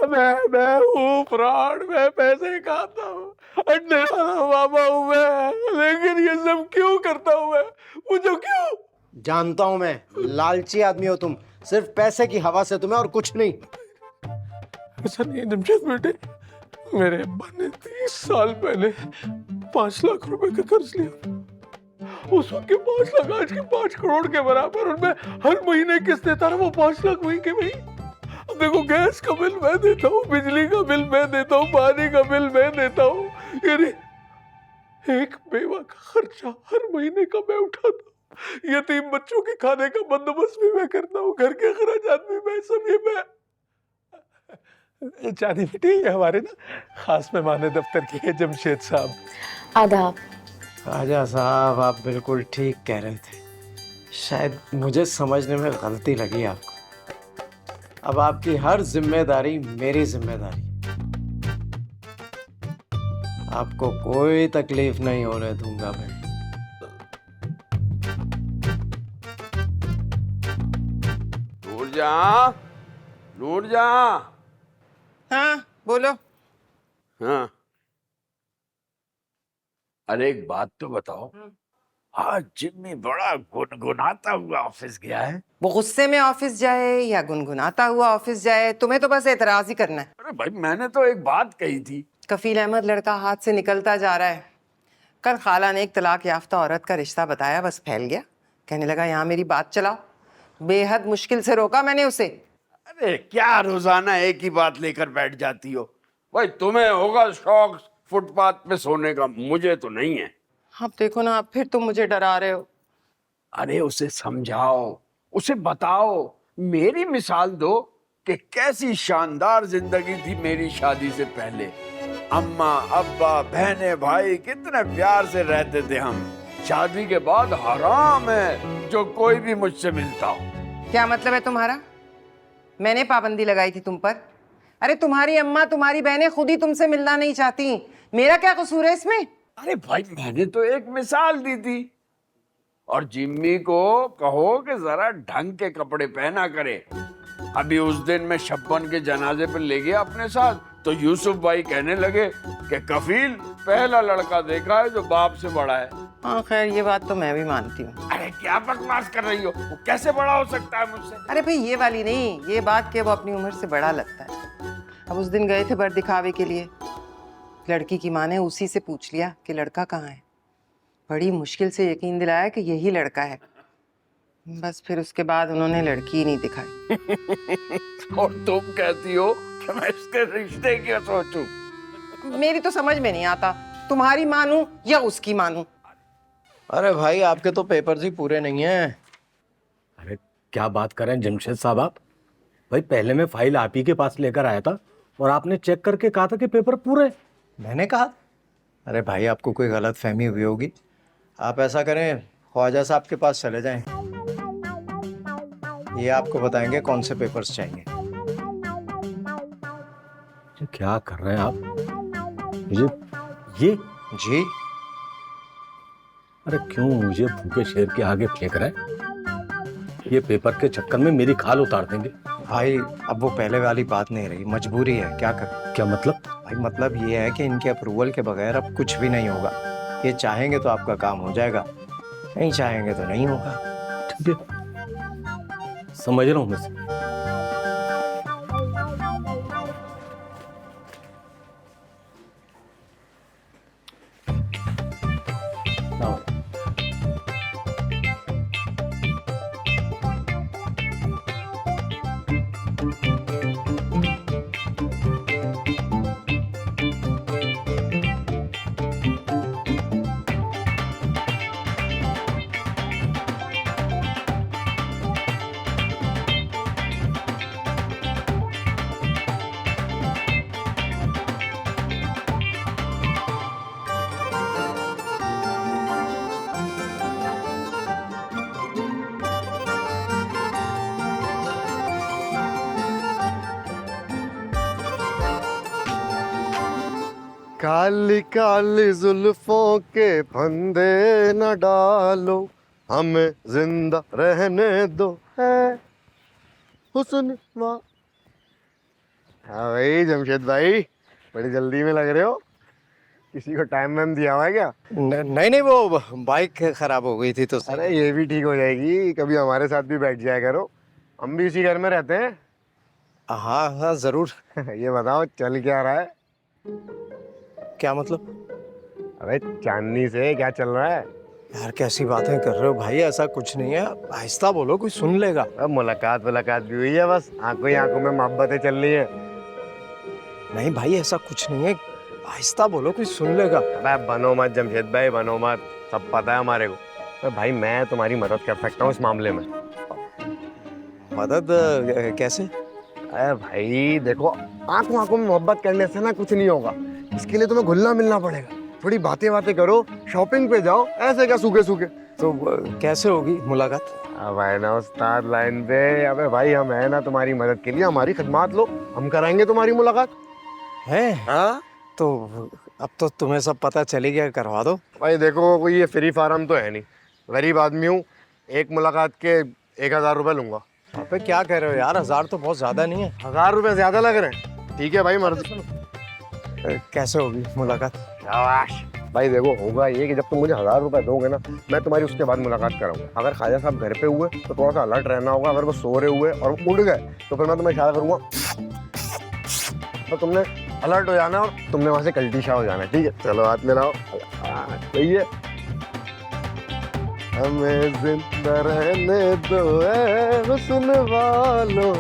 मैं हूँ फ्रॉड, मैं पैसे खाता हूँ, अंडे वाला बाबा हूँ मैं, लेकिन ये सब क्यों करता हूँ मैं, मुझे क्यों? जानता हूं मैं, लालची आदमी हो तुम, सिर्फ पैसे की हवा से तुम्हें और कुछ नहीं। ऐसा नहीं है जमशेद बेटे, मेरे अब्बा ने 30 साल पहले 5 लाख रुपए का कर्ज लिया। उस वक्त के 5 लाख आज के 5 करोड़ के बराबर, और मैं हर महीने किस्त देता रहा, वो 5 लाख वही के वही। अब देखो, गैस का बिल मैं देता हूँ, बिजली का बिल मैं देता हूँ, पानी का बिल मैं देता हूँ, यानी एक बेवा का खर्चा हर महीने का मैं उठाता हूँ, यतीम बच्चों के खाने का बंदोबस्त भी मैं करता हूँ, घर के खर्चात भी मैं, सब ये मैं। चांदी बेटी, ये हमारे ना खास मेहमान दफ्तर के हैं जमशेद साहब। आदाब। ख्वाजा साहब, आप बिल्कुल ठीक कह रहे थे, शायद मुझे समझने में गलती लगी आपको। अब आपकी हर जिम्मेदारी मेरी जिम्मेदारी, आपको कोई तकलीफ नहीं होने दूंगा मैं। नूरजहां, नूरजहां। हाँ बोलो। हाँ, अरे एक बात तो बताओ, आज जिम्मी बड़ा गुनगुनाता हुआ ऑफिस गया है। वो गुस्से में ऑफिस जाए या गुनगुनाता हुआ ऑफिस जाए, तुम्हें तो बस एतराज ही करना है। अरे भाई, मैंने तो एक बात कही थी। कफील अहमद लड़का हाथ से निकलता जा रहा है। कल खाला ने एक तलाक याफ्ता औरत का रिश्ता बताया, बस फैल गया। कहने लगा यहाँ मेरी बात चलाओ। बेहद मुश्किल से रोका मैंने उसे। अरे क्या रोजाना एक ही बात लेकर बैठ जाती हो भाई, तुम्हें होगा शौक फुटपाथ पे सोने का, मुझे तो नहीं है। अब देखो ना, अब फिर तुम मुझे डरा रहे हो। अरे उसे समझाओ, उसे बताओ, मेरी मिसाल दो कि कैसी शानदार जिंदगी थी मेरी शादी से पहले। अम्मा, अब्बा, बहने, भाई कितने प्यार से रहते थे हम। शादी के बाद हराम है जो कोई भी मुझसे मिलता हो। क्या मतलब है तुम्हारा? मैंने पाबंदी लगाई थी तुम पर? अरे तुम्हारी अम्मा, तुम्हारी बहनें खुद ही तुमसे मिलना नहीं चाहती, मेरा क्या कसूर है इसमें? अरे भाई, मैंने तो एक मिसाल दी थी। और जिम्मी को कहो कि जरा ढंग के कपड़े पहना करे। अभी उस दिन मैं शब्बन के जनाजे पर ले गया अपने साथ, तो यूसुफ भाई कहने लगे कि कफील पहला लड़का देखा है जो बाप से बड़ा है। हाँ खैर, ये बात तो मैं भी मानती हूँ। अरे क्या बकवास कर रही हो, वो कैसे बड़ा हो सकता है मुझसे? अरे भाई ये वाली नहीं, ये बात कि वो अपनी उम्र से बड़ा लगता है। अब उस दिन गए थे बर दिखावे के लिए, लड़की की माँ ने उसी से पूछ लिया कि लड़का कहाँ है। बड़ी मुश्किल से यकीन दिलाया कि यही लड़का है। बस फिर उसके बाद उन्होंने लड़की ही नहीं दिखाई। और तुम कहती हो कि मैं इसके रिश्ते की सोचूं? मेरी तो समझ में नहीं आता, तुम्हारी मानूं या उसकी मानूं। अरे भाई, आपके तो पेपर्स ही पूरे नहीं हैं। अरे क्या बात कर रहे हैं जमशेद साहब आप? भाई पहले मैं फाइल आप ही के पास लेकर आया था और आपने चेक करके कहा था कि पेपर पूरे। मैंने कहा? अरे भाई, आपको कोई गलत फहमी हुई होगी। आप ऐसा करें, ख्वाजा साहब के पास चले जाएं, ये आपको बताएंगे कौन से पेपर्स चाहिए। क्या कर रहे हैं आप? मुझे ये जी? अरे क्यों मुझे भूखे शेर के आगे फेंक रहे हैं? ये पेपर के चक्कर में मेरी खाल उतार देंगे। भाई अब वो पहले वाली बात नहीं रही, मजबूरी है, क्या कर। क्या मतलब? भाई मतलब ये है कि इनके अप्रूवल के बगैर अब कुछ भी नहीं होगा। ये चाहेंगे तो आपका काम हो जाएगा, नहीं चाहेंगे तो नहीं होगा। ठीक है, समझ रहा हूँ मैं। काली काली जुल्फों के फंदे न डालो, हमें जिंदा रहने दो है हुस्न वा। हाँ भाई जमशेद भाई, बड़ी जल्दी में लग रहे हो। किसी को टाइम वाइम दिया हुआ है क्या? नहीं नहीं, वो बाइक खराब हो गई थी तो। अरे ये भी ठीक हो जाएगी, कभी हमारे साथ भी बैठ जाया करो, हम भी इसी घर में रहते हैं। हाँ हाँ जरूर। ये बताओ चल क्या रहा है? क्या मतलब? अबे चांदनी से क्या चल रहा है? यार कैसी बातें कर रहे हो भाई, ऐसा कुछ नहीं है, आहिस्ता बोलो, कोई सुन लेगा। अब मुलाकात भी हुई है, बस आंखों ही आंखों में मोहब्बतें चल रही है। नहीं भाई ऐसा कुछ नहीं है, आहिस्ता बोलो, कोई सुन लेगा। अबे बनो मत जमशेद भाई, बनो मत, सब पता है हमारे को। अबे भाई मैं तुम्हारी मदद कर सकता हूँ इस मामले में। मदद कैसे? अरे भाई देखो, आंखों आंखों में मोहब्बत करने से ना कुछ नहीं होगा, इसके लिए तुम्हें घुलना मिलना पड़ेगा। थोड़ी बातें करो, शॉपिंग पे जाओ, ऐसे क्या सूखे सूखे। तो कैसे होगी मुलाकात? अब है ना उस्ताद लाइन पे। अबे भाई हम है ना तुम्हारी मदद के लिए, हमारी खिदमत लो, हम कराएंगे तुम्हारी मुलाकात। है? हाँ तो अब तो तुम्हें सब पता चली गया, करवा दो। भाई देखो कोई ये फ्री फार्म तो है नहीं, गरीब आदमी हूँ, एक मुलाकात के 1000 रुपये लूंगा। अबे क्या कह रहे हो यार, 1000 तो बहुत ज्यादा नहीं है। 1000 रुपये ज्यादा लग रहे हैं? ठीक है भाई मर्जी। कैसे होगी मुलाकात? शाबाश भाई, देखो होगा ये कि जब तुम मुझे 1000 रुपये दोगे ना, मैं तुम्हारी उसके बाद मुलाकात कराऊंगा। अगर ख्वाजा साहब घर पे हुए तो थोड़ा सा अलर्ट रहना होगा, अगर वो सो रहे हुए और वो उड़ गए तो फिर मैं तुम्हें इशारा करूंगा, तो तुमने अलर्ट हो जाना और तुमने वहां से कल्टीशा हो जाना, ठीक है? चलो हाथ मिलाओ। सही है, हमें जिंदा रहने दो ऐ हुस्न वालों।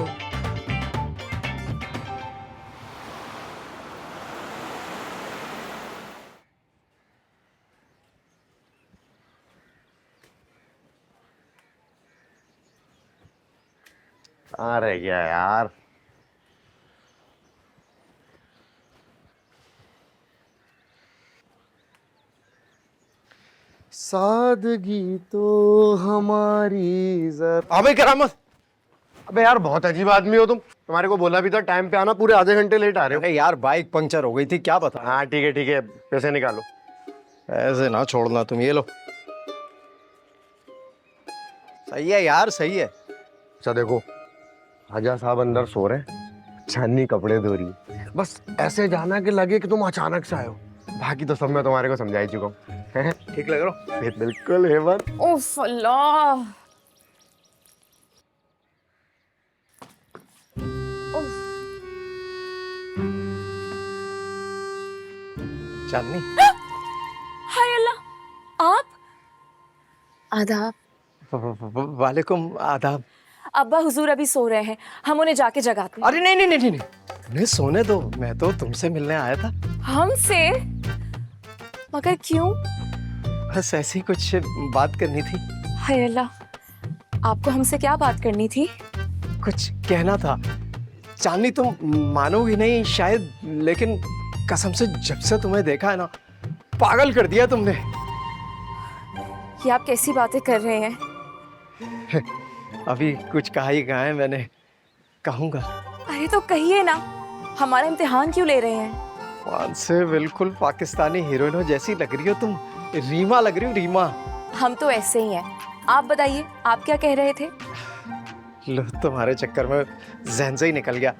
अरे क्या यार, सादगी तो हमारी अबे करामत! अबे यार बहुत अजीब आदमी हो तुम, तुम्हारे को बोला भी था टाइम पे आना, पूरे आधे घंटे लेट आ रहे हो। अरे यार बाइक पंक्चर हो गई थी, क्या बता। हाँ ठीक है, पैसे निकालो। ऐसे ना छोड़ना तुम, ये लो। सही है यार, सही है। अच्छा देखो, ख्वाजा साहब अंदर सो रहे हैं, चांदनी कपड़े धो रही है, बस ऐसे जाना कि लगे कि तुम अचानक से आए हो, बाकी तो सब मैं तुम्हारे को समझा ही चुका हूँ। ठीक लग रहा हूँ? बिल्कुल हेमंत। उफ अल्लाह। चांदनी। हाय अल्लाह, आप? आदाब। वालेकुम आदाब। अब्बा हुजूर अभी सो रहे हैं, हम उन्हें जाके जगाते हैं। अरे नहीं नहीं नहीं नहीं, उन्हें सोने दो, मैं तो तुमसे मिलने आया था। हमसे? मगर क्यों? बस ऐसी कुछ बात करनी थी। हाय अल्लाह, आपको हमसे क्या बात करनी थी? कुछ कहना था। चांदनी तुम मानोगी नहीं शायद, लेकिन कसम से जब से तुम्हें देखा है ना, पागल कर दिया तुमने। ये आप कैसी बातें कर रहे हैं? अभी कुछ कहा ही कहा है मैंने, कहूँगा। अरे तो कहिए ना, हमारा इम्तिहान क्यों ले रहे हैं? मान से बिल्कुल पाकिस्तानी हीरोइनों जैसी लग रही हो तुम, रीमा लग रही हो, रीमा। हम तो ऐसे ही हैं। आप बताइए, आप क्या कह रहे थे? लो तुम्हारे चक्कर में जहन से ही निकल गया।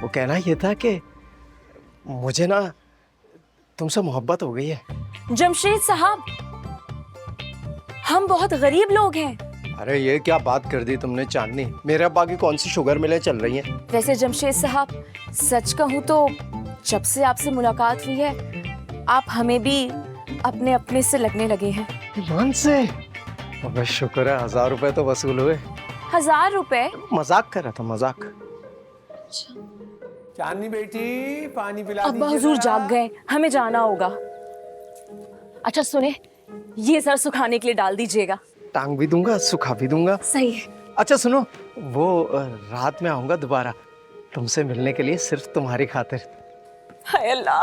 वो कहना ये था कि मुझे ना तुमसे मोहब्बत हो गई है। जमशेद साहब, हम बहुत गरीब लोग हैं। अरे ये क्या बात कर दी तुमने चांदनी, मेरे अब्बा की कौन सी शुगर मिलें चल रही हैं? वैसे जमशेद साहब, सच कहूँ तो जब से आपसे मुलाकात हुई है, आप हमें भी अपने अपने से लगने लगे हैं। ईमान से? अबे शुक्र है 1000 रुपए तो वसूल हुए। 1000 रुपए? मजाक कर रहा था, मजाक। चांदनी बेटी, पानी पिला अब्बा हुजूर जाग गए, हमें जाना होगा। अच्छा सुने, ये सर सुखाने के लिए डाल दीजिएगा। टांग भी दूंगा, सुखा भी दूंगा। सही है। अच्छा सुनो, वो रात में आऊंगा दोबारा तुमसे मिलने के लिए, सिर्फ तुम्हारी खातिर। हाय अल्लाह।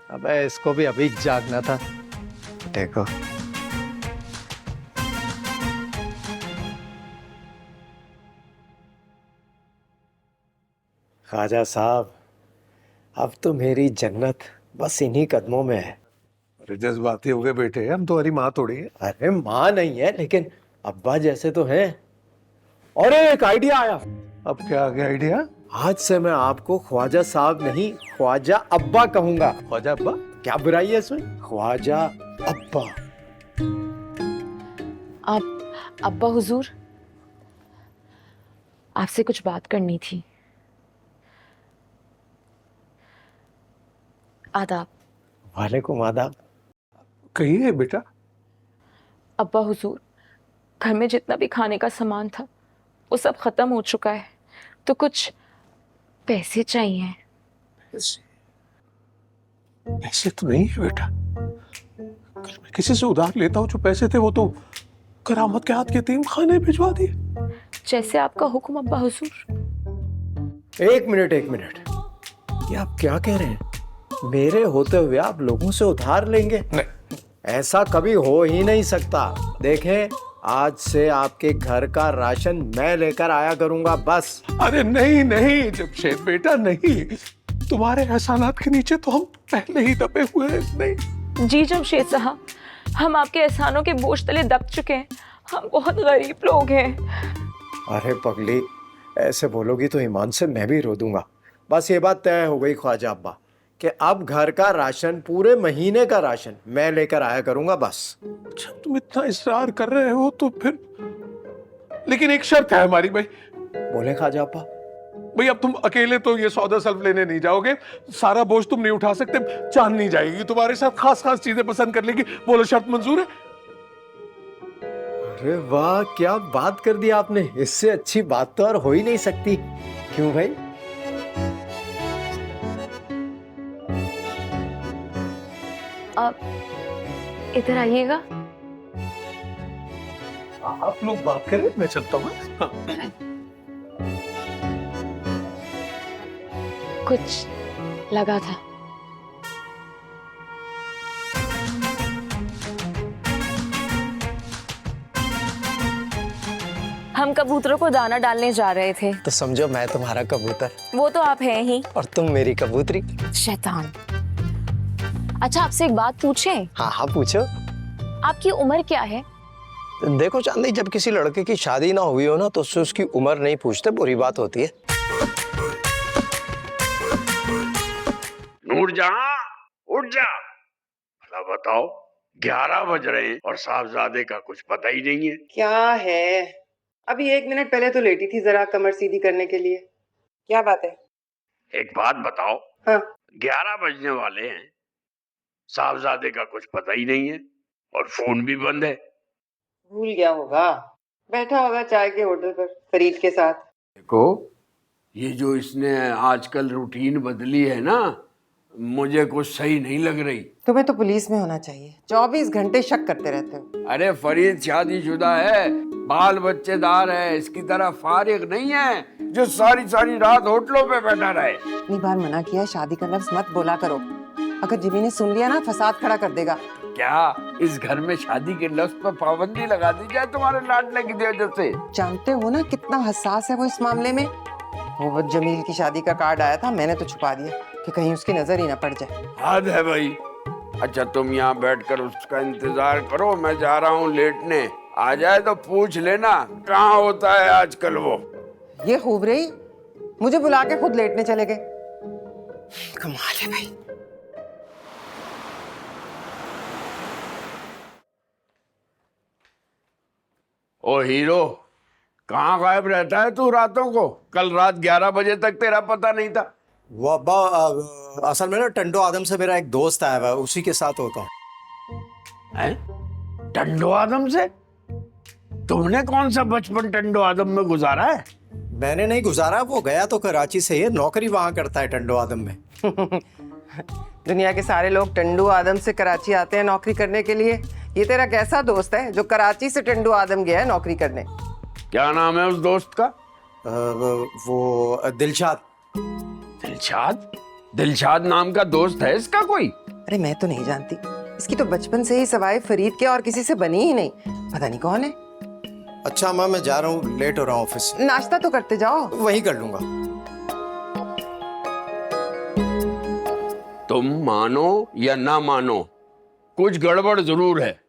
अबे इसको भी अभी जागना था। देखो ख्वाजा साहब, अब तो मेरी जन्नत बस इन्हीं कदमों में है। अरे जज्बाती हो गए बेटे, हम तुम्हारी माँ थोड़ी है। अरे माँ नहीं है लेकिन अब्बा जैसे तो हैं। और एक आइडिया आया। अब क्या आ गया आइडिया? आज से मैं आपको ख्वाजा साहब नहीं ख्वाजा अब्बा कहूंगा। ख्वाजा अब्बा? क्या बुराई है इसमें? ख्वाजा अब्बा। अब्बा हुजूर, आपसे कुछ बात करनी थी। आदाब। वालेकुम आदाब। कहिए बेटा। अब्बा हुजूर, घर में जितना भी खाने का सामान था वो सब खत्म हो चुका है, तो कुछ पैसे चाहिए। पैसे तो नहीं है बेटा। कल मैं किसी से उधार लेता हूँ, जो पैसे थे वो तो करामत के हाथ के यतीम खाने भिजवा दिए। जैसे आपका हुक्म अब्बा हुजूर। एक मिनट ये आप क्या कह रहे हैं? मेरे होते हुए आप लोगों से उधार लेंगे? नहीं, ऐसा कभी हो ही नहीं सकता। देखें, आज से आपके घर का राशन मैं लेकर आया करूंगा बस। अरे नहीं नहीं जमशेद बेटा, नहीं। तुम्हारे एहसानात के नीचे तो हम पहले ही दबे हुए हैं। नहीं जी जमशेद साहब, हम आपके एहसानों के बोझ तले दब चुके हैं। हम बहुत गरीब लोग हैं। अरे पगली, ऐसे बोलोगी तो ईमान से मैं भी रो दूंगा। बस ये बात तय हो गई ख्वाजा अब्बा कि अब घर का राशन, पूरे महीने का राशन मैं लेकर आया करूंगा बस। अच्छा, तुम इतना इसरार कर रहे हो तो फिर, लेकिन एक शर्त है हमारी भाई। बोले ख्वाजा अब्बा। भाई अब तुम अकेले तो ये सौदा सल्फ लेने नहीं जाओगे, सारा बोझ तुम नहीं उठा सकते। चांदनी जाएगी तुम्हारे साथ, खास खास चीजें पसंद कर लेगी। बोलो शर्त मंजूर है? अरे वाह, क्या बात कर दी आपने। इससे अच्छी बात तो और हो ही नहीं सकती। क्यों भाई? आप इधर आइएगा। आप लोग बात करें, मैं चलता हूँ। हाँ। कुछ लगा था। हम कबूतरों को दाना डालने जा रहे थे। तो समझो मैं तुम्हारा कबूतर वो तो आप हैं ही। और तुम मेरी कबूतरी। शैतान। अच्छा, आपसे एक बात पूछें? हाँ हाँ पूछो। आपकी उम्र क्या है? देखो चांदी, जब किसी लड़के की शादी ना हुई हो ना तो उससे उसकी उम्र नहीं पूछते, बुरी बात होती है। नूरजहां, उठ जा। भला बताओ, 11 बज रहे हैं और साहबजादे का कुछ पता ही नहीं है। क्या है? अभी 1 मिनट पहले तो लेटी थी जरा कमर सीधी करने के लिए। क्या बात है? एक बात बताओ। हाँ। 11 बजने वाले हैं, साहबजादे का कुछ पता ही नहीं है और फोन भी बंद है। भूल गया होगा, बैठा होगा चाय के होटल पर फरीद के साथ। देखो, ये जो इसने आजकल रूटीन बदली है ना, मुझे कुछ सही नहीं लग रही। तुम्हें तो पुलिस में होना चाहिए, 24 घंटे शक करते रहते हो। अरे फरीद शादीशुदा है, बाल बच्चेदार है, इसकी तरह फारिग नहीं है जो सारी सारी रात होटलों पे बैठा रहे। इतनी बार मना किया है, शादी का लफ्ज मत बोला करो। अगर जिमी ने सुन लिया ना, फसाद खड़ा कर देगा। क्या इस घर में शादी के लफ्ज पर पाबंदी लगा दी जाए तुम्हारे लाडले की वजह से? जानते हो ना कितना हसास है वो इस मामले में। वो जमील की शादी का कार्ड आया था, मैंने तो छुपा दिया कि कहीं उसकी नजर ही ना पड़ जाए। हद है भाई। अच्छा, तुम यहाँ बैठकर उसका इंतजार करो, मैं जा रहा हूँ लेटने। आ जाए तो पूछ लेना कहाँ होता है आजकल वो। ये खूब रही, मुझे बुला के खुद लेटने चले गए। कमाल है भाई। ओ हीरो, कहाँ गायब रहता है तू रातों को? कल रात 11 बजे तक तेरा पता नहीं था। वो अब्बा, असल में ना टंडो आदम से मेरा एक दोस्त आया हुआ है, उसी के साथ होता हूँ। टंडो आदम से? तुमने कौन सा बचपन टंडो आदम में गुजारा है? मैंने नहीं गुजारा, वो गया तो कराची से ही, नौकरी वहां करता है टंडो आदम में। दुनिया के सारे लोग टंडू आदम से कराची आते हैं नौकरी करने के लिए। ये तेरा कैसा दोस्त है जो कराची से टंडू आदम गया है नौकरी करने? क्या नाम है उस दोस्त का? वो दिलशाद। दिलशाद? दिलशाद नाम का दोस्त है इसका कोई? अरे मैं तो नहीं जानती, इसकी तो बचपन से ही सवाए फरीद के और किसी से बनी ही नहीं। पता नहीं कौन है। अच्छा अम्मा, मैं जा रहा हूँ, लेट हो रहा हूँ ऑफिस से। नाश्ता तो करते जाओ। वही कर लूंगा। तुम मानो या ना मानो, कुछ गड़बड़ जरूर है।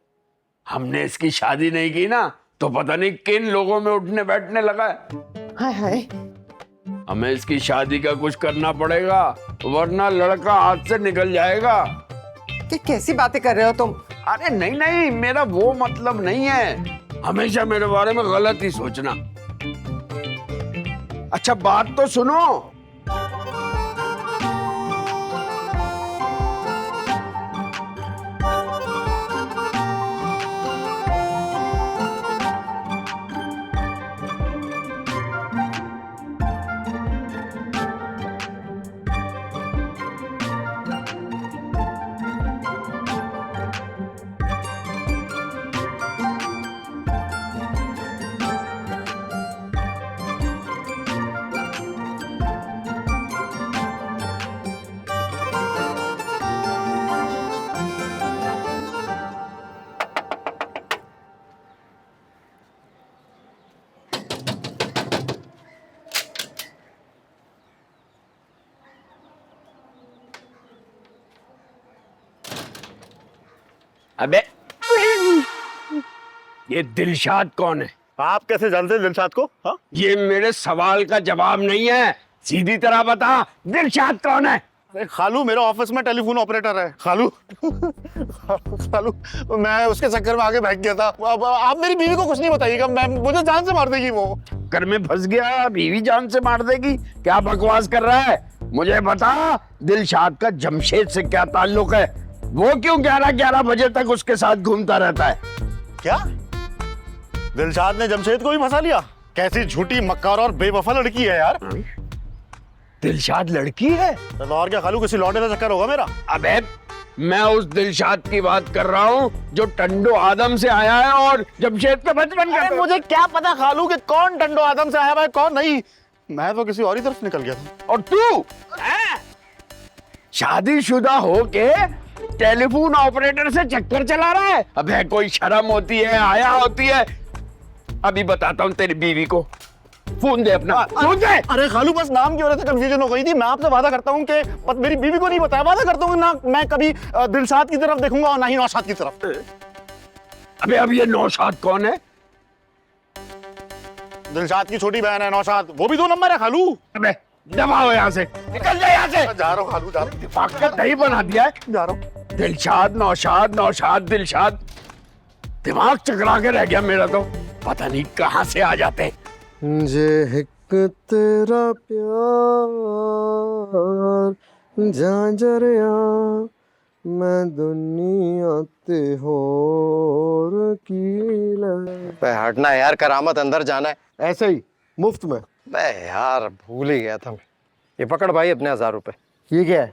हमने इसकी शादी नहीं की ना तो पता नहीं किन लोगों में उठने बैठने लगा है। हाय हाय, हमें इसकी शादी का कुछ करना पड़ेगा, वरना लड़का हाथ से निकल जाएगा। ये कैसी बातें कर रहे हो तुम? अरे नहीं नहीं, मेरा वो मतलब नहीं है। हमेशा मेरे बारे में गलत ही सोचना। अच्छा बात तो सुनो। अबे ये दिलशाद कौन है? आप कैसे जानते हैं दिलशाद को? हाँ, ये मेरे सवाल का जवाब नहीं है, सीधी तरह बता, दिलशाद कौन है? अरे खालू, मेरे ऑफिस में टेलीफोन ऑपरेटर है खालू। खालू, मैं उसके चक्कर में आगे भाग गया था। अब आप मेरी बीवी को कुछ नहीं बताइएगा, मैं मुझे जान से मार देगी वो। घर में फंस गया, बीवी जान से मार देगी? क्या बकवास कर रहा है? मुझे बता, दिलशाद का जमशेद से क्या ताल्लुक है? वो क्यों 11-11 बजे तक उसके साथ घूमता रहता है? क्या दिलशाद ने जमशेद को भी फंसा लिया? कैसी झूठी, मक्कार और बेवफा लड़की है यार। दिलशाद लड़की है? तो और क्या खालू, किसी लौंडे का चक्कर होगा मेरा? अबे मैं उस दिलशाद की बात कर रहा हूँ जो टंडो आदम से आया है और जमशेद पे बचपन का। मुझे क्या पता खालू कि कौन टंडो आदम से आया है कौन नहीं। मैं तो किसी और ही तरफ निकल गया था। और तू शादीशुदा होके टेलीफोन ऑपरेटर से चक्कर चला रहा है? अबे कोई शर्म होती है, आया होती है? अभी बताता हूँ तेरी बीवी को, फोन दे अपना, फोन दे। अरे खालू, बस नाम की वजह से कंफ्यूजन हो गई थी। मैं आपसे वादा करता हूँ कि बस मेरी बीवी को नहीं बताया। वादा करता हूँ ना मैं कभी दिलशाद की तरफ देखूंगा और ना ही नौशाद की तरफ। अबे अब ये नौशाद कौन है? दिलशाद की छोटी बहन है नौशाद, वो भी 2 नंबर है खालू। अबे दबाओ यहाँ से, निकल जा यहाँ से। जा रहा हूँ खालू, जा रहा हूँ। दिमाग का दही बना दिया है। जा रहा हूँ। दिलशाद नौशाद, नौशाद दिलशाद, दिमाग चकरा के रह गया मेरा तो। पता नहीं कहाँ से आ जाते हैं। जे हिक तेरा प्यार झांझरिया मैं दुनिया ते होर की बे हटना यार, करामत अंदर जाना है। ऐसे ही मुफ्त में। बे यार भूल ही गया था मैं। ये पकड़ भाई अपने 1000 रुपए। ये क्या है?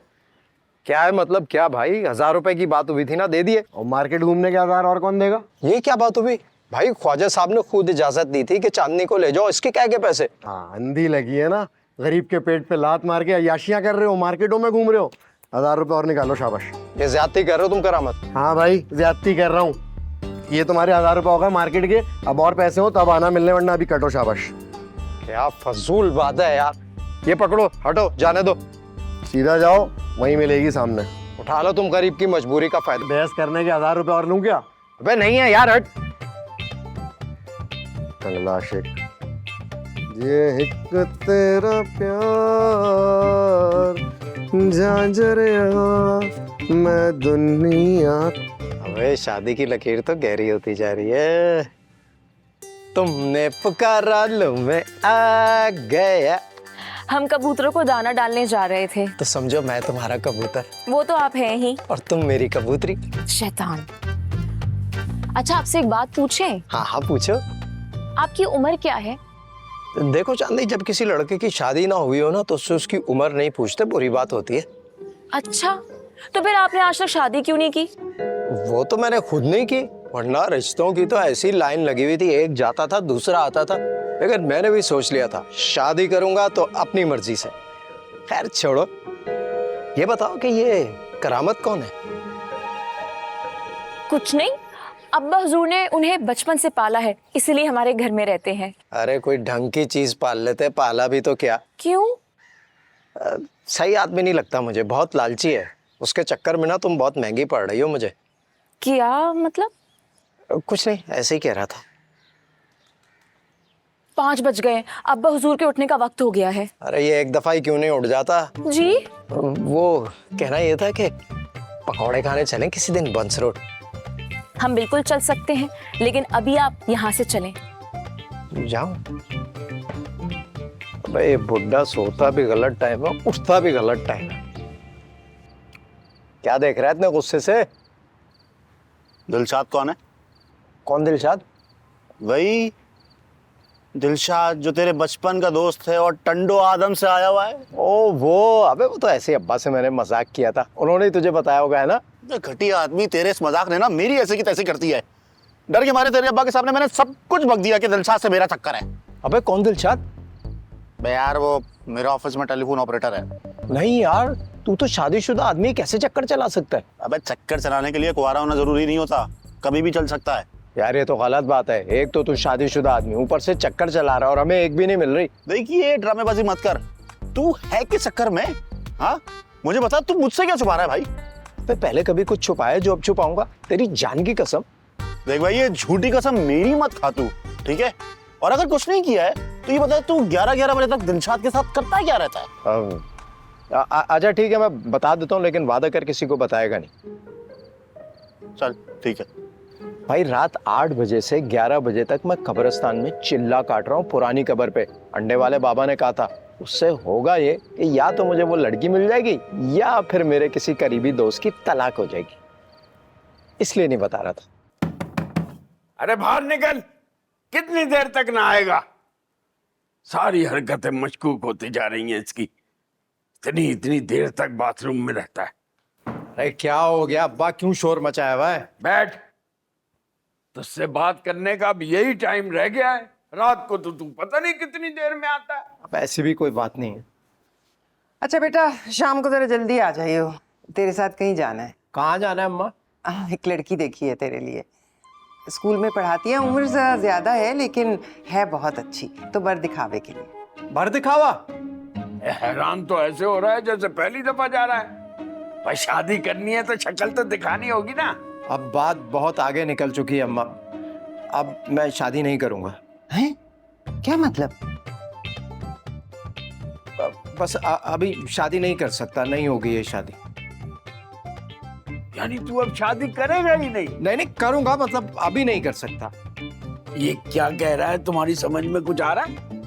क्या है मतलब क्या भाई? 1000 रुपए की बात हुई थी ना, दे दिए। और मार्केट घूमने के 1000 और कौन देगा? ये क्या बात हुई भाई? ख्वाजा साहब ने खुद इजाजत दी थी कि चांदनी को ले जाओ, इसके क्या के पैसे? हाँ, अंधी लगी है ना, गरीब के पेट पे लात मार के अय्याशियां कर रहे हो, मार्केटों में घूम रहे हो। 1000 रुपए और निकालो, शाबाश। ये ज्यादती कर रहे हो तुम करामत। हाँ भाई, ज्यादती कर रहा हूँ। ये तुम्हारे 1000 रुपए होगा मार्केट के, अब और पैसे हो तब आना मिलने, वरना अभी कटो, शाबाश। क्या फजूल बात है यार। ये पकड़ो, हटो, जाने दो। सीधा जाओ, वहीं मिलेगी सामने। उठा लो तुम गरीब की मजबूरी का फायदा। बहस करने के 1000 रुपए और लूं क्या? अबे नहीं है यार, हट। कंगला शेख। ये हिक तेरा प्यार झांझरिया मैं दुनिया। अबे शादी की लकीर तो गहरी होती जा रही है। तुमने पुकारा लो मैं आ गया। हम कबूतरों को दाना डालने जा रहे थे। तो समझो मैं तुम्हारा कबूतर वो तो आप हैं ही। और तुम मेरी कबूतरी। शैतान। अच्छा आपसे एक बात पूछें? हाँ हाँ पूछो। आपकी उम्र क्या है? देखो चांदी, जब किसी लड़के की शादी ना हुई हो ना तो उससे उसकी उम्र नहीं पूछते, बुरी बात होती है। अच्छा, तो फिर आपने आज तक शादी क्यों नहीं की? वो तो मैंने खुद नहीं की, वरना रिश्तों की तो ऐसी लाइन लगी हुई थी, एक जाता था दूसरा आता था। लेकिन मैंने भी सोच लिया था शादी करूंगा तो अपनी मर्जी से। खैर छोड़ो, ये बताओ कि ये करामत कौन है? कुछ नहीं, अब्बा हुजूर ने उन्हें बचपन से पाला है, इसीलिए हमारे घर में रहते हैं। अरे कोई ढंग की चीज पाल लेते, पाला भी तो क्या। क्यों? सही आदमी नहीं लगता मुझे, बहुत लालची है। उसके चक्कर में ना तुम बहुत महंगी पड़ रही हो मुझे। क्या मतलब? कुछ नहीं, ऐसे ही कह रहा था। 5 बज गए, अब्बा हुजूर के उठने का वक्त हो गया है। अरे ये एक दफा ही क्यों नहीं उठ जाता? जी? वो कहना ये था कि पकौड़े खाने चलें किसी दिन बंस रोड। हम बिल्कुल चल सकते हैं, लेकिन अभी आप यहाँ से चलें। जाओ। भाई बुड्ढा सोता भी गलत टाइम है, उठता भी गलत टाइम है। क्या देख रहा है इतने गुस्से से? दिलशाद कौन है? कौन दिलशाद? वही दिलशाद जो तेरे बचपन का दोस्त है और टंडो आदम से आया हुआ है। ओ वो, अबे वो तो ऐसे ही अब्बा से मैंने मजाक किया था, उन्होंने ही तुझे बताया होगा, है ना? घटिया आदमी, तेरे इस मजाक ने ना मेरी ऐसे की तैसी करती है। डर के मारे तेरे अब्बा के सामने मैंने सब कुछ बक दिया कि दिलशाद से मेरा चक्कर है। अबे कौन दिलशाद? बे यार वो मेरा ऑफिस में टेलीफोन ऑपरेटर है। नहीं यार, तू तो शादीशुदा आदमी, कैसे चक्कर चला सकता है? अबे चक्कर चलाने के लिए कुंवारा होना जरूरी नहीं होता, कभी भी चल सकता है। यार ये तो गलत बात है। एक तो तू शादीशुदा आदमी, ऊपर से चक्कर चला रहा है और हमें एक भी नहीं मिल रही। देखिए ड्रामेबाजी मत कर, तू है किस चक्कर में? हाँ मुझे बता, तू मुझसे क्या छुपा रहा है भाई? तो पहले कभी कुछ छुपाया जो अब छुपाऊंगा? तेरी जान की कसम। देख भाई, ये झूठी कसम मेरी मत खा तू, ठीक है? और अगर कुछ नहीं किया है तो ये बता, तू 11-11 बजे तक दिलशाद के साथ करता क्या रहता है? आजा ठीक है, मैं बता देता हूँ, लेकिन वादा कर किसी को बताएगा नहीं। चल ठीक है। भाई रात 8 बजे से 11 बजे तक मैं कब्रिस्तान में चिल्ला काट रहा हूँ पुरानी कब्र पे। अंडे वाले बाबा ने कहा था उससे होगा ये कि या तो मुझे वो लड़की मिल जाएगी या फिर मेरे किसी करीबी दोस्त की तलाक हो जाएगी, इसलिए नहीं बता रहा था। अरे बाहर निकल, कितनी देर तक ना आएगा? सारी हरकतें मशकूक होती जा रही हैं इसकी। इतनी देर तक बाथरूम में रहता है। अरे क्या हो गया अब्बा, क्यों शोर मचाया हुआ है? बैठ, तुझसे बात करने का अब यही टाइम रह गया है। रात को तो तू पता नहीं कितनी देर में आता है। अब ऐसी भी कोई बात नहीं है। अच्छा बेटा, शाम को जरा जल्दी आ जाइयो, तेरे साथ कहीं जाना है। कहाँ जाना है अम्मा? एक लड़की देखी है तेरे लिए, स्कूल में पढ़ाती है, उम्र जरा ज्यादा है लेकिन है बहुत अच्छी, तो बर दिखावे के लिए। बर दिखावा? हैरान तो ऐसे हो रहा है जैसे पहली दफा जा रहा है। भाई शादी करनी है तो शक्ल तो दिखानी होगी ना। अब बात बहुत आगे निकल चुकी है अम्मा, अब मैं शादी नहीं करूंगा। हैं? क्या मतलब? बस अभी शादी नहीं कर सकता, नहीं होगी ये शादी। यानी तू अब शादी करेगा ही नहीं? नहीं करूंगा, मतलब अभी नहीं कर सकता। ये क्या कह रहा है, तुम्हारी समझ में कुछ आ रहा है?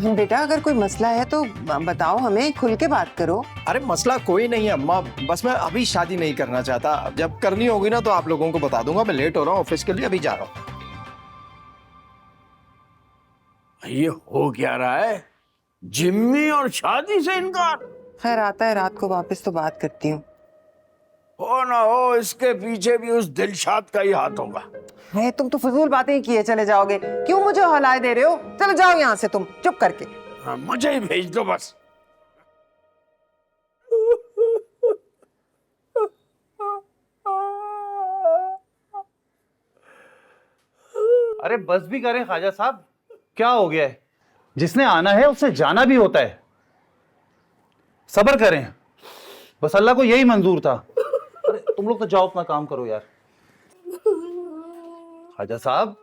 बेटा अगर कोई मसला है तो बताओ हमें, खुल के बात करो। अरे मसला कोई नहीं है अम्मा, बस मैं अभी शादी नहीं करना चाहता। जब करनी होगी ना तो आप लोगों को बता दूंगा। मैं लेट हो रहा हूँ ऑफिस के लिए, अभी जा रहा हूँ। ये हो क्या रहा है? जिम्मी और शादी से इनकार? खैर आता है रात को वापस तो बात करती हूँ। हो ना हो, इसके पीछे भी उस दिलशाद का ही हाथ होगा। है, तुम तो फजूल बातें ही किए चले जाओगे। क्यों मुझे हौलाए दे रहे हो? चलो जाओ यहाँ से तुम, चुप करके। हाँ, मुझे ही भेज दो बस। अरे बस भी करें ख्वाजा साहब, क्या हो गया है? जिसने आना है उससे जाना भी होता है। सब्र करें, बस अल्लाह को यही मंजूर था। अरे तुम लोग तो जाओ अपना काम करो यार। ख्वाजा साहब।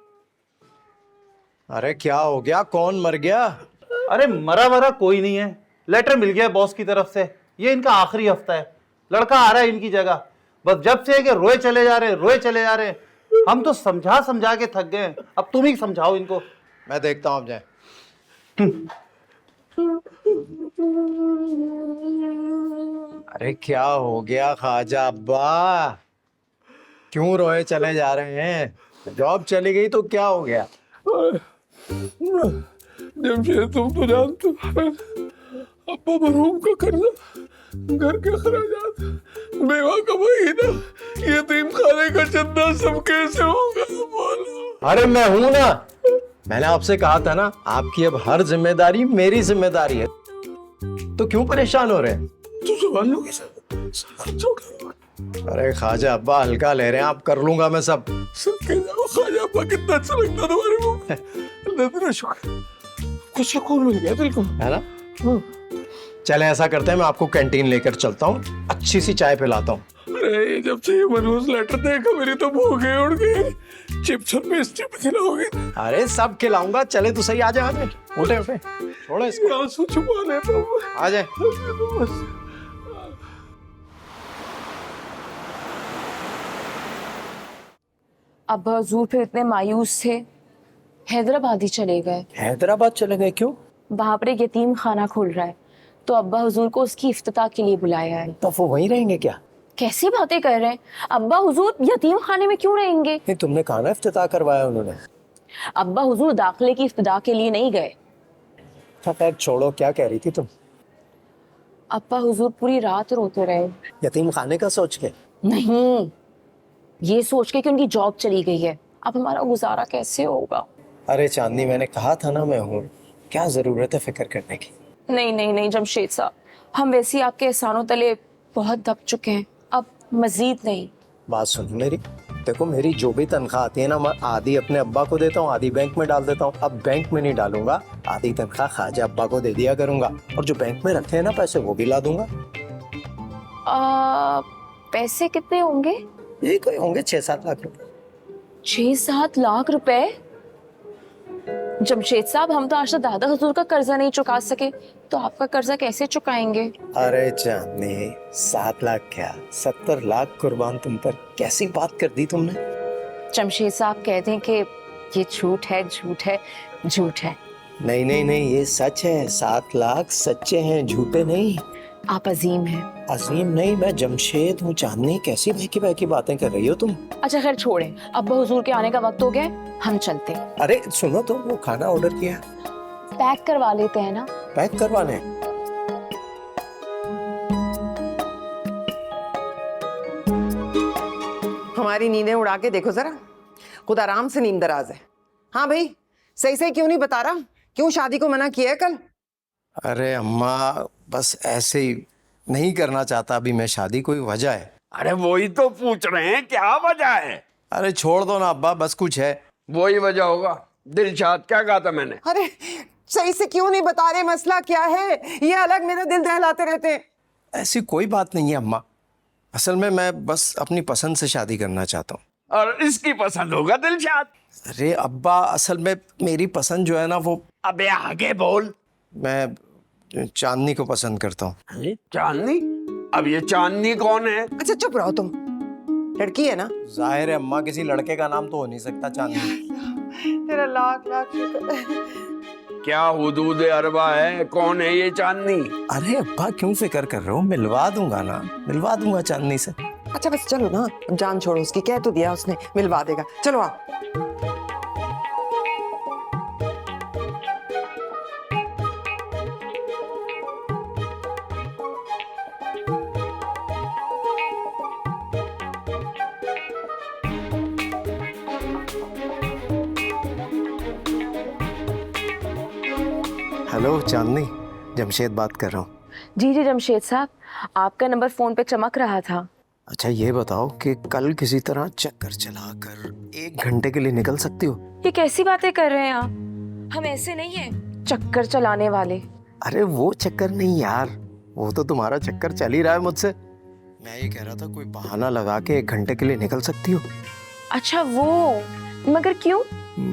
अरे क्या हो गया, कौन मर गया? अरे मरा वरा कोई नहीं है, लेटर मिल गया बॉस की तरफ से। ये इनका आखिरी हफ्ता है, लड़का आ रहा है इनकी जगह। बस जब से है कि रोए चले जा रहे, रोए चले जा रहे। हम तो समझा समझा के थक गए, अब तुम ही समझाओ इनको। मैं देखता हूँ अब जाए। अरे क्या हो गया ख्वाजा अब्बा, क्यों रोए चले जा रहे हैं? जॉब चली गई तो क्या हो गया? जमशेद तुम तो जानते हो, अब्बा मरहूम का कर्जा, घर के खर्चात, बेवा का महीना, यतीम खाने का चंदा, सब कैसे होगा बोलो? अरे मैं हूं ना, मैंने आपसे कहा था ना, आपकी अब हर जिम्मेदारी मेरी जिम्मेदारी है, तो क्यों परेशान हो रहे हैं? तू संभाल लोगे सर? अरे ख्वाजा अब्बा हल्का ले रहे हैं आप, कर लूंगा मैं सब। सदके जाओ ख्वाजा अब्बा, कितना अच्छा लगता तुम्हारे मुंह। अल्लाह तेरा शुक्र, कुछ सुकून मिल गया दिल को, है ना? चले ऐसा करते हैं, मैं आपको कैंटीन लेकर चलता हूँ, अच्छी सी चाय पिलाता हूँ। अरे जब से ये मनहूस लेटर देखा मेरी तो भूख ही उड़ गई। चिप्स और पेस्ट्री पसीना हो गई। अरे सब खिलाऊंगा, चले तो सही, आ जा। उठे उठे, छोड़ो इसको, आंसू छुपा लेता हूँ। आ जाए। अब्बा हुजूर फिर इतने मायूस थे, हैदराबाद ही चले गए। हैदराबाद चले गए क्यों? वहां पर एक यतीम खाना खुल रहा है, तो अब्बा हुजूर को उसकी इफ्तिताह के लिए बुलाया है। तो वो वहीं रहेंगे क्या? कैसी बातें कर रहे हैं अब्बा हुजूर, यतीम खाने में क्यों रहेंगे? नहीं, तुमने कहा ना इफ्तिताह करवाया उन्होंने। अब्बा हुजूर दाखिले की इफ्तिताह के लिए नहीं गए। खैर छोड़ो, क्या कह रही थी तुम? अब्बा हुजूर पूरी रात रोते रहे। यतीम खाने का सोच के? नहीं, ये सोच के कि उनकी जॉब चली गई है, अब हमारा गुजारा कैसे होगा। अरे चांदनी, मैंने कहा था ना मैं हूँ, क्या जरूरत है फिक्र करने की। नहीं नहीं नहीं जमशेद साहब, हम वैसे ही आपके एहसानों तले बहुत दब चुके हैं, अब मजीद नहीं। बात सुनो मेरी, देखो मेरी जो भी तनख्वाह आती है ना, मैं आधी अपने अब्बा को देता हूँ, आधी बैंक में डाल देता हूँ। अब बैंक में नहीं डालूंगा, आधी तनख्वाह ख्वाजा अब्बा को दे दिया करूंगा, और जो बैंक में रखे हैं ना पैसे वो भी ला दूंगा। पैसे कितने होंगे? ये कोई होंगे 6-7 लाख रुपए। 6-7 लाख रुपए? जमशेद साहब, हम तो आज तक दादा हुजूर का कर्जा नहीं चुका सके, तो आपका कर्जा कैसे चुकाएंगे? अरे चांदनी, 7 लाख क्या, 70 लाख कुर्बान तुम पर। कैसी बात कर दी तुमने। जमशेद साहब कहते हैं कि ये झूठ है, झूठ है, झूठ है। नहीं नहीं नहीं, ये सच है। 7 लाख सच्चे हैं, झूठे नहीं। आप अजीम हैं। अजीम नहीं, मैं जमशेद हूँ। चांदनी, कैसी बहकी बातें कर रही हो तुम? अच्छा खैर छोड़ें, अब्बा हुजूर के आने का वक्त हो गया, हम चलते हैं। अरे सुनो तो, वो खाना ऑर्डर किया, पैक करवा लेते हैं ना? पैक करवाने? हमारी नींदें उड़ा के देखो जरा, खुद आराम से नींद दराज है। हाँ भाई, सही सही क्यों नहीं बता रहा, क्यों शादी को मना किया है कल? अरे अम्मा, बस ऐसे ही नहीं करना चाहता अभी मैं शादी, कोई वजह है? अरे वही तो पूछ रहे हैं, क्या वजह है? अरे छोड़ दो ना अब्बा, बस कुछ है। वही वजह होगा। दिलशाद, क्या कहा था मैंने? अरे सही से क्यों नहीं बता रहे, मसला क्या है? ये अलग मेरा दिल दहलाते रहते हैं। ऐसी कोई बात नहीं है अम्मा, असल में मैं बस अपनी पसंद से शादी करना चाहता हूँ। और इसकी पसंद होगा दिलशाद? अरे अब्बा, असल में मेरी पसंद जो है ना वो... अबे आगे बोल। मैं चांदनी को पसंद करता हूँ। अरे चांदनी? अब ये चांदनी कौन है? अच्छा चुप रहो तुम, लड़की है ना? जाहिर है अम्मा, किसी लड़के का नाम तो हो नहीं सकता चांदनी। तेरा लाख लाख शुक्र। क्या हुदूद अरबा है, कौन है ये चांदनी? अरे अब्बा क्यों फिक्र कर रहे हो, मिलवा दूंगा ना, मिलवा दूंगा चांदनी से। अच्छा बस चलो ना, अब जान छोड़ो उसकी, कह तो दिया उसने, मिलवा देगा। चलो आप। हेलो चांदनी, जमशेद बात कर रहा हूँ। जी जी जमशेद साहब, आपका नंबर फोन पे चमक रहा था। अच्छा ये बताओ कि कल किसी तरह चक्कर चलाकर 1 घंटे के लिए निकल सकती हो? ये कैसी बातें कर रहे हैं आप, हम ऐसे नहीं हैं चक्कर चलाने वाले। अरे वो चक्कर नहीं यार, वो तो तुम्हारा चक्कर चल ही रहा है मुझसे। मैं ये कह रहा था कोई बहाना लगा के 1 घंटे के लिए निकल सकती हो? अच्छा वो, मगर क्यों?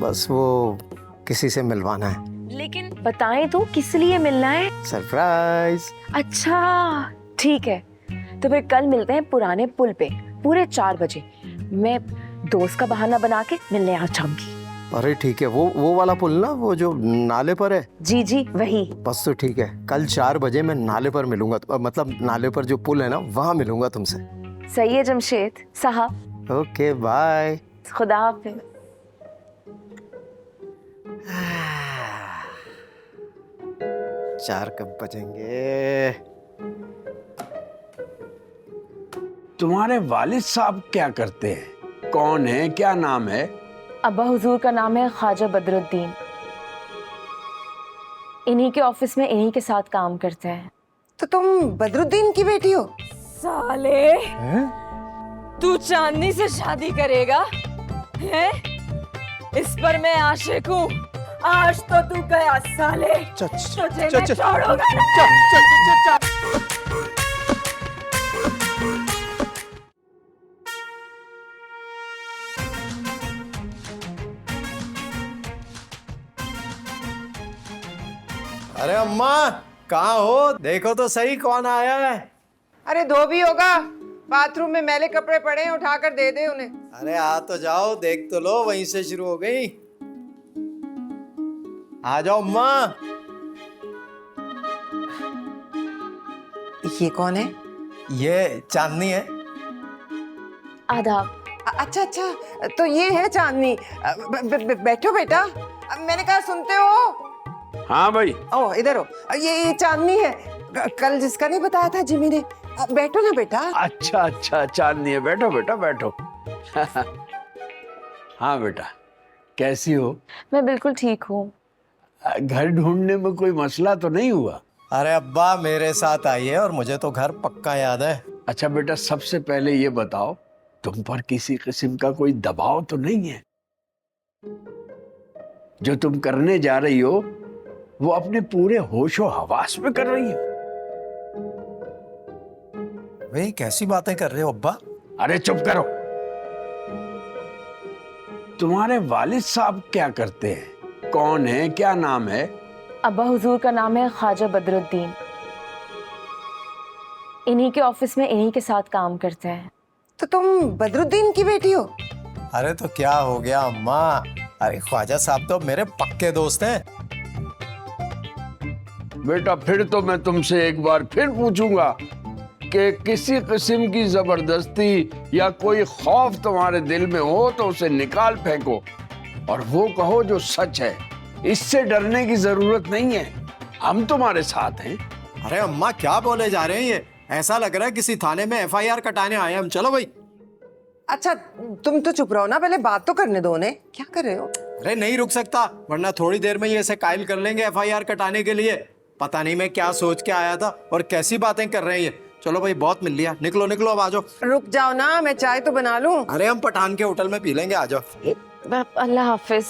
बस वो किसी से मिलवाना है। लेकिन बताएं तो किस लिए मिलना है? सरप्राइज। अच्छा ठीक है, तो फिर कल मिलते हैं पुराने पुल पे पूरे 4 बजे। मैं दोस्त का बहाना बना के मिलने आ जाऊंगी। अरे ठीक है, वो वाला पुल ना, वो जो नाले पर है? जी जी वही। बस तो ठीक है, कल 4 बजे मैं नाले पर मिलूंगा, मतलब नाले पर जो पुल है ना वहाँ मिलूंगा तुमसे। सही है जमशेद साहब। Okay bye. खुदा हाफिज। 4 कब बजेंगे? तुम्हारे वालिद साहब क्या करते हैं, कौन है, क्या नाम है? अब्बा हुजूर का नाम है ख्वाजा बदरुद्दीन, इन्हीं के ऑफिस में इन्हीं के साथ काम करते हैं। तो तुम बदरुद्दीन की बेटी हो? साले, तू चांदनी से शादी करेगा हैं? इस पर मैं आशिक हूँ। आज तो तू गया साले, तुझे मैं छोड़ूंगा नहीं। अरे अम्मा कहाँ हो? देखो तो सही कौन आया है। अरे धोबी होगा, बाथरूम में मैले कपड़े पड़े हैं, उठाकर दे दे उन्हें। अरे आ तो जाओ, देख तो लो, वहीं से शुरू हो गई। आ जाओ अम्मा। ये कौन है? ये चांदनी है। आदाब। अच्छा अच्छा, तो ये है चांदनी। बैठो बेटा। मैंने कहा सुनते हो? हाँ भाई। ओ इधर हो। ये चांदनी है, कल जिसका नहीं बताया था जिमी ने। बैठो ना बेटा। अच्छा अच्छा, चांदनी है, बैठो बेटा बैठो। हाँ बेटा, कैसी हो? मैं बिल्कुल ठीक हूँ। घर ढूंढने में कोई मसला तो नहीं हुआ? अरे अब्बा मेरे साथ आइए, और मुझे तो घर पक्का याद है। अच्छा बेटा, सबसे पहले ये बताओ, तुम पर किसी किस्म का कोई दबाव तो नहीं है? जो तुम करने जा रही हो वो अपने पूरे होशो हवास में कर रही हो। भाई कैसी बातें कर रहे हो अब्बा? अरे चुप करो। तुम्हारे वालिद साहब क्या करते हैं? कौन है, क्या नाम है? अब्बा हुजूर का नाम है ख्वाजा बदरुद्दीन। इन्हीं के ऑफिस में इन्हीं के साथ काम करते हैं। तो तुम बदरुद्दीन की बेटी हो? अरे तो क्या हो गया अम्मा? अरे ख्वाजा साहब तो मेरे पक्के दोस्त हैं। बेटा फिर तो मैं तुमसे एक बार फिर पूछूंगा कि किसी किस्म की जबरदस्ती या कोई खौफ तुम्हारे दिल में हो तो उसे निकाल फेंको और वो कहो जो सच है। इससे डरने की जरूरत नहीं है, हम तुम्हारे साथ हैं। अरे अम्मा क्या बोले जा रहे हैं ये? ऐसा लग रहा है किसी थाने में FIR कटाने आए हम। चलो भाई। अच्छा तुम तो चुप रहो ना, पहले बात तो करने दो उन्हें। क्या कर रहे हो? अरे नहीं रुक सकता, वरना थोड़ी देर में ये ऐसे कायल कर लेंगे FIR कटाने के लिए। पता नहीं मैं क्या सोच के आया था और कैसी बातें कर रहे हैं ये। चलो भाई बहुत मिल लिया, निकलो निकलो अब आ जाओ। रुक जाओ ना, मैं चाय तो बना लूं। अरे हम पठान के होटल में पी लेंगे, आ जाओ। अल्लाह हाफिज।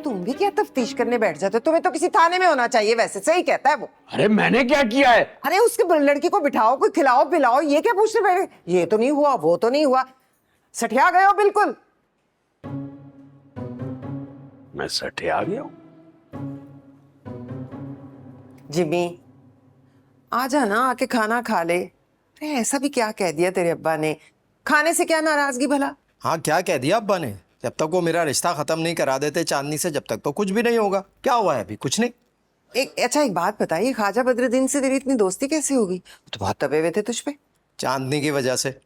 तुम भी क्या तफ्तीश करने बैठ जाते हो? तुम्हें तो किसी थाने में होना चाहिए वैसे। सही कहता है वो। अरे मैंने क्या किया है? अरे उसके लड़की को बिठाओ, कोई खिलाओ पिलाओ, ये क्या पूछने बैठे? ये तो नहीं हुआ, वो तो नहीं हुआ। सठिया गए हो बिल्कुल। मैं सठिया गया हूं? जिमी आ जा ना, आके खाना खा ले। अरे ऐसा भी क्या कह दिया तेरे अब्बा ने? खाने से क्या नाराजगी भला? हाँ क्या कह दिया अब्बा ने? जब तक वो मेरा रिश्ता खत्म नहीं करा देते चांदनी से, जब तक तो कुछ भी नहीं होगा। क्या हुआ है अभी? कुछ नहीं। एक बात बताइए, ख्वाजा बदरुद्दीन से तेरी इतनी दोस्ती कैसे होगी? तो बहुत तपे हुए थे तुझ पे। चांदनी की वजह से।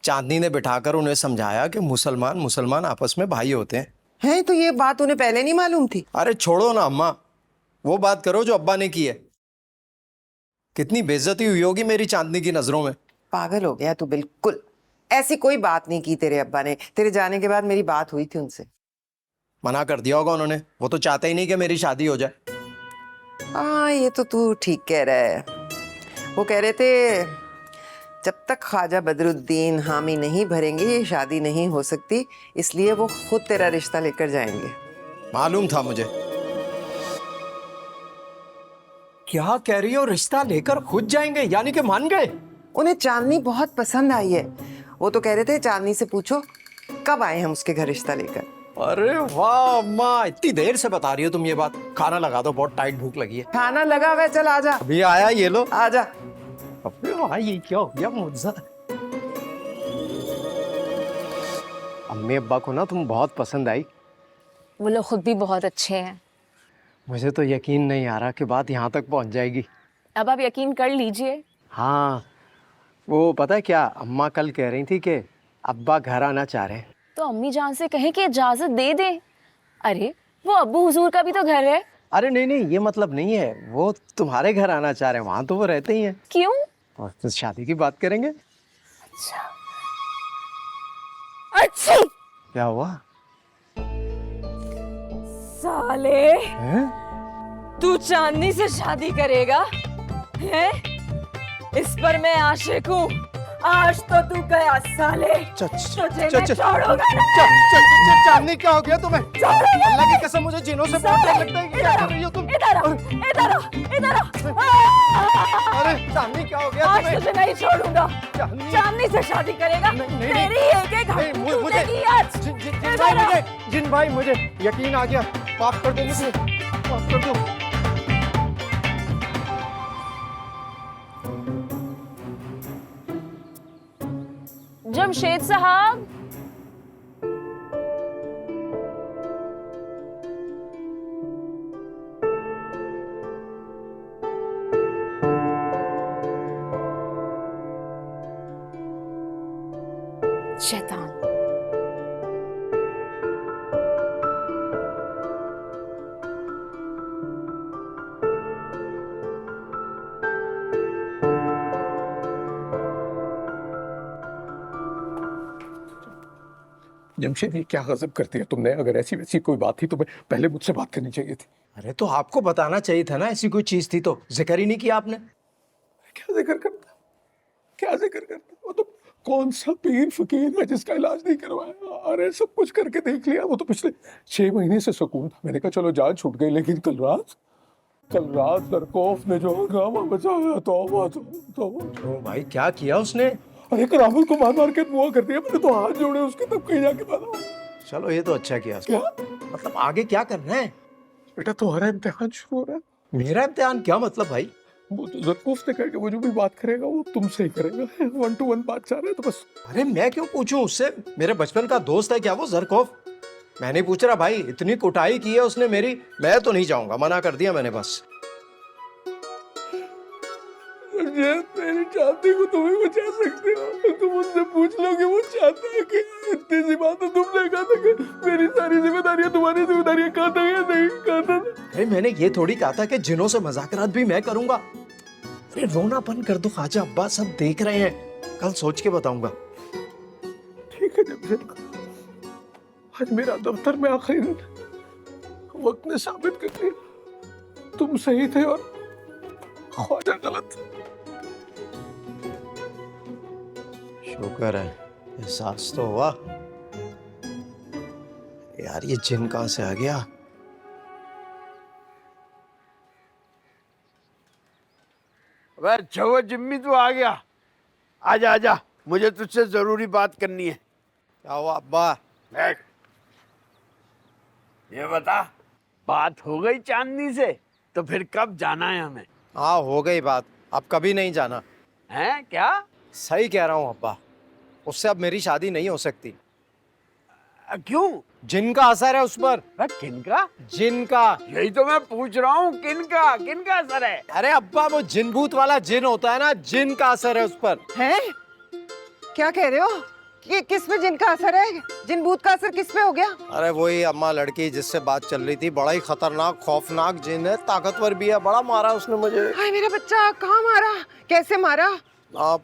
चांदनी ने बिठाकर उन्हें समझाया कि मुसलमान आपस में भाई होते हैं। हैं तो ये बात उन्हें पहले नहीं मालूम थी? अरे छोड़ो ना अम्मा, वो बात करो जो अब्बा ने की है। कितनी बेइज्जती हुई होगी मेरी चांदनी की नजरों में। पागल हो गया तू बिल्कुल। ऐसी कोई बात नहीं की तेरे अब्बा ने। तेरे जाने के बाद मेरी बात हुई थी उनसे। मना कर दिया होगा उन्होंने, वो तो चाहते ही नहीं कि मेरी शादी हो जाए। हाँ ये तो तू ठीक कह रहा है। वो कह रहे थे जब तक ख्वाजा बदरुद्दीन हामी नहीं भरेंगे ये शादी नहीं हो सकती, इसलिए वो खुद तेरा रिश्ता लेकर जाएंगे। मालूम था मुझे। क्या कह रही हो? रिश्ता लेकर खुद जाएंगे? यानी कि मान गए? उन्हें चांदनी बहुत पसंद आई है। वो तो कह रहे थे चांदनी से पूछो कब आए हम उसके घर रिश्ता लेकर। अरे वाह अम्मा, इतनी देर से बता रही हो तुम ये बात। खाना लगा दो, बहुत टाइट भूख लगी है। खाना लगा हुआ है, चल आजा। अभी आया, ये लो। आजा। अबे वाह, ये क्या हो गया मुझसे? अम्मी अब्बा को ना तुम बहुत पसंद आई। वो लोग खुद भी बहुत अच्छे हैं। मुझे तो यकीन नहीं आ रहा कि बात यहाँ तक पहुँच जाएगी। अब आप यकीन कर लीजिए। हाँ वो पता है क्या, अम्मा कल कह रही थी कि अब्बा घर आना चाह रहे हैं। तो अम्मी जान से कहें कि इजाजत दे दें। अरे वो अब्बू हुजूर का भी तो घर है। अरे नहीं नहीं, ये मतलब नहीं है। वो तुम्हारे घर आना चाह रहे हैं, वहाँ तो वो रहते ही हैं। क्यों? और तो शादी की बात करेंगे। अच्छा क्या हुआ? साले तू चांदनी से शादी करेगा हैं? इस पर मैं आशिक हूँ। आज तो तू गया साले। तुझे मैं छोड़ूंगा नहीं। चांदनी क्या हो गया तुम्हें? अल्लाह की कसम मुझे जिनों से बहुत डर लगता है। क्या कर रही हो तुम? इधर आओ, इधर आओ, इधर आओ। अरे चांदनी क्या हो गया आज तुम्हें? तुझे नहीं छोड़ूंगा। चांदनी से शादी करेगा। तेरी एक एक हड्डी टूटेगी आज। भाई मुझे, जिन भाई मुझे यकीन आ गया, माफ कर दो मुझे, माफ कर दो। जमशेद साहब, शैतान। जमशेद ये क्या गजब करती है तुमने? अगर ऐसी वैसी कोई बात थी तो पहले मुझसे बात करनी चाहिए थी। अरे तो आपको बताना चाहिए था ना, ऐसी कोई चीज थी तो जिक्र ही नहीं किया आपने। क्या जिक्र करता, क्या जिक्र करता? वो तो कौन सा पीर फकीर है जिसका इलाज नहीं करवाया? अरे सब कुछ करके देख लिया। वो तो पिछले 6 महीने से सुकून था। मैंने कहा चलो जान छूट गई, लेकिन कल रात जरकोफ ने जो हंगामा बचाया, तौबा तौबा। ओ भाई क्या किया उसने? अरे करावल को मार मार के दुआ कर दिया। मैंने तो हाथ जोड़े उसके, तब कहीं जाके पता। चलो ये तो अच्छा किया। क्या मतलब आगे क्या करना है? बेटा तुम्हारा इम्तिहान शुरू हो रहा है। मेरा इम्तिहान? क्या मतलब भाई? वो तो जरकोफ ने कहा कि वो जो भी बात करेगा वो तुमसे ही करेगा। 1 to 1 बात चाह रहे हैं तो बस। अरे मैं क्यों पूछूं उससे? मेरे बचपन का दोस्त है क्या वो जरकोफ? मैं नहीं पूछ रहा भाई, इतनी कुटाई की है उसने मेरी, मैं तो नहीं जाऊंगा, मना कर दिया मैंने बस। तेरी चाहती को तुम ही बचा सकते हो। तुम उनसे पूछ लो कि वो चाहता है कि इतनी सी बात तो तुमने कहा था कि मेरी सारी जिम्मेदारियां तुम्हारी जिम्मेदारियां। कहा था या नहीं कहा था? अरे मैंने ये थोड़ी कहा था कि जिनों से मजाकरात भी मैं करूंगा। अरे रोना बंद कर दो ख्वाजा अब्बा, सब देख रहे हैं, कल सोच के बताऊंगा। ठीक है जमशेद, आज मेरा दफ्तर में आखिरी दिन, वक्त ने साबित कर दिया तुम सही थे और ख्वाजा गलत। शुक्र है एहसास तो हुआ। यार ये जिन कहां से आ गया? वह छो जिम्मी तू आ गया। आजा आजा, मुझे तुझसे जरूरी बात करनी है। क्या हुआ अब्बा? बैठ। ये बता, बात हो गई चांदनी से? तो फिर कब जाना है हमें? हाँ हो गई बात, अब कभी नहीं जाना। हैं क्या? सही कह रहा हूँ अब्बा, उससे अब मेरी शादी नहीं हो सकती। क्यों? जिन का असर है उस पर। किन का? जिन का। यही तो मैं पूछ रहा हूँ, किन का असर है? अरे अब्बा वो जिनभूत वाला जिन होता है ना, जिन का असर है उस पर। है? क्या कह रहे हो? कि किस पे जिन का असर है? जिन भूत का असर किस पे हो गया? अरे वही अम्मा लड़की जिससे बात चल रही थी, बड़ा ही खतरनाक खौफनाक जिन है, ताकतवर भी है, बड़ा मारा उसने मुझे। हाय मेरा बच्चा, कहाँ मारा? कैसे मारा? ना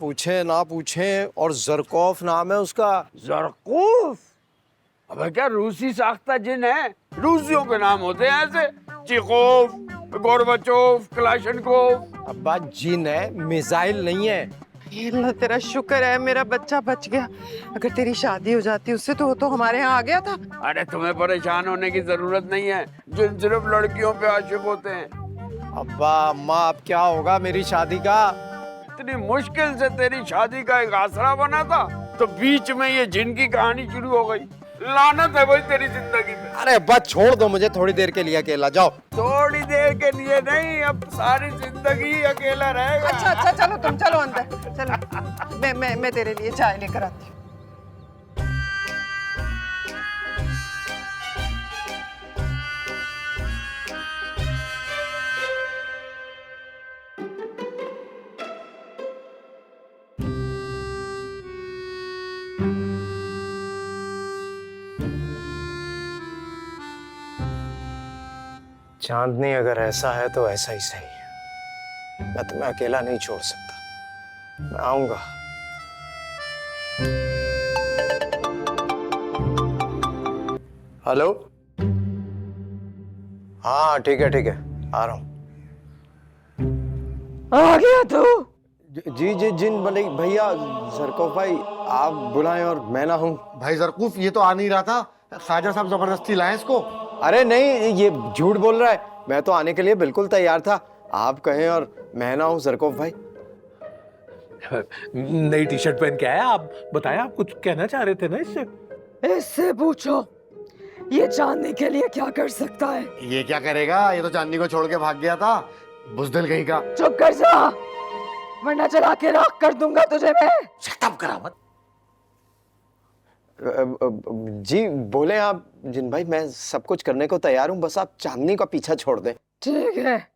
पूछे, और जरकोफ नाम है उसका। जरकोफ? अबे क्या रूसी साख्ता जिन है? रूसियों के नाम होते हैं ऐसे, चिकोफ, गोरबाचोफ, क्लाशनकोफ। अब्बा जिन है, मिसाइल नहीं है। ये अल्लाह तेरा शुक्र है मेरा बच्चा बच गया। अगर तेरी शादी हो जाती उससे तो वो तो हमारे यहाँ आ गया था। अरे तुम्हें परेशान होने की जरूरत नहीं है, जिन सिर्फ लड़कियों पे आशिक होते हैं। अब्बा अम्मा अब क्या होगा मेरी शादी का? इतनी मुश्किल से तेरी शादी का एक आसरा बना था, तो बीच में ये जिन की कहानी शुरू हो गई। लानत है भाई तेरी जिंदगी में। अरे अब्बा छोड़ दो मुझे थोड़ी देर के लिए अकेला, जाओ। थोड़ी देर के लिए नहीं, अब सारी जिंदगी अकेला रहेगा। अच्छा चलो तुम चलो अंदर चलो। मैं तेरे लिए चाय लेकर आती हूँ। चांदनी अगर ऐसा है तो ऐसा ही सही। मैं तुम्हें अकेला नहीं छोड़ सकता, मैं आऊंगा। हेलो? हाँ ठीक है आ रहा हूँ। आ गया तू? जी जिन भैया, जरकोफ भाई आप बुलाएं और मैं ना हूँ। भाई जरकूफ ये तो आ नहीं रहा था, ख्वाजा साहब जबरदस्ती लाए इसको। अरे नहीं, ये झूठ बोल रहा है, मैं तो आने के लिए बिल्कुल तैयार था। आप कहें और मैं ना हूँ जरकोफ भाई। नई टी-शर्ट पहन के आया। आप बताया, आप कुछ कहना चाह रहे थे ना इससे? इससे पूछो, ये चांदनी के लिए क्या कर सकता है? ये क्या करेगा, ये तो चांदनी को छोड़ के भाग गया था, बुजदिल कहीं का। चुप कर जा, वरना चला के राख कर दूंगा तुझे मैं। शटअप करामत। जी बोले आप जिन भाई, मैं सब कुछ करने को तैयार हूँ, बस आप चांदनी का पीछा छोड़ दें। ठीक है,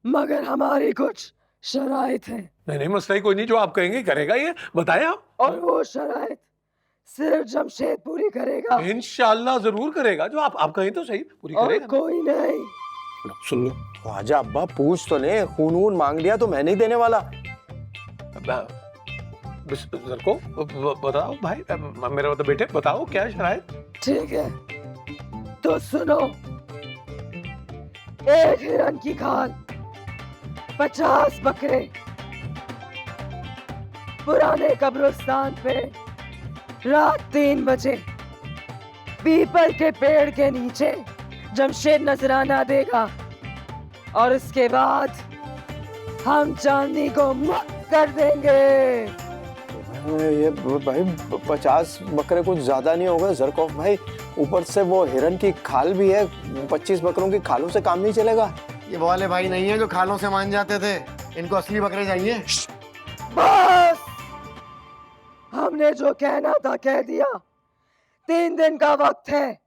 मगर हमारी कुछ शराइत है। नहीं मसला ही कोई नहीं, जो आप कहेंगे करेगा ये, बताएं आप। और वो शराइत सिर्फ जमशेद पूरी करेगा। इंशाल्लाह जरूर करेगा, जो आप कहें तो सही, पूरी और करेगा। कोई नहीं। सुन लो ख्वाजा अब्बा, पूछ तो ले, खून वून मांग लिया तो मैं नहीं देने वाला। को बताओ भाई, मेरा मतलब बेटे बताओ क्या शराइत। ठीक है तो सुनो, एक हिरन की खाल, 50 बकरे, पुराने कब्रिस्तान पे रात 3 बजे पीपल के पेड़ के नीचे जमशेद नजराना देगा, और उसके बाद हम चांदनी को मत कर देंगे। ये भाई 50 बकरे कुछ ज्यादा नहीं होगा ज़रकौफ भाई, ऊपर से वो हिरन की खाल भी है, 25 बकरों की खालों से काम नहीं चलेगा। ये वो वाले भाई नहीं है जो खालों से मान जाते थे, इनको असली बकरे चाहिए। बस हमने जो कहना था कह दिया, 3 दिन का वक्त है,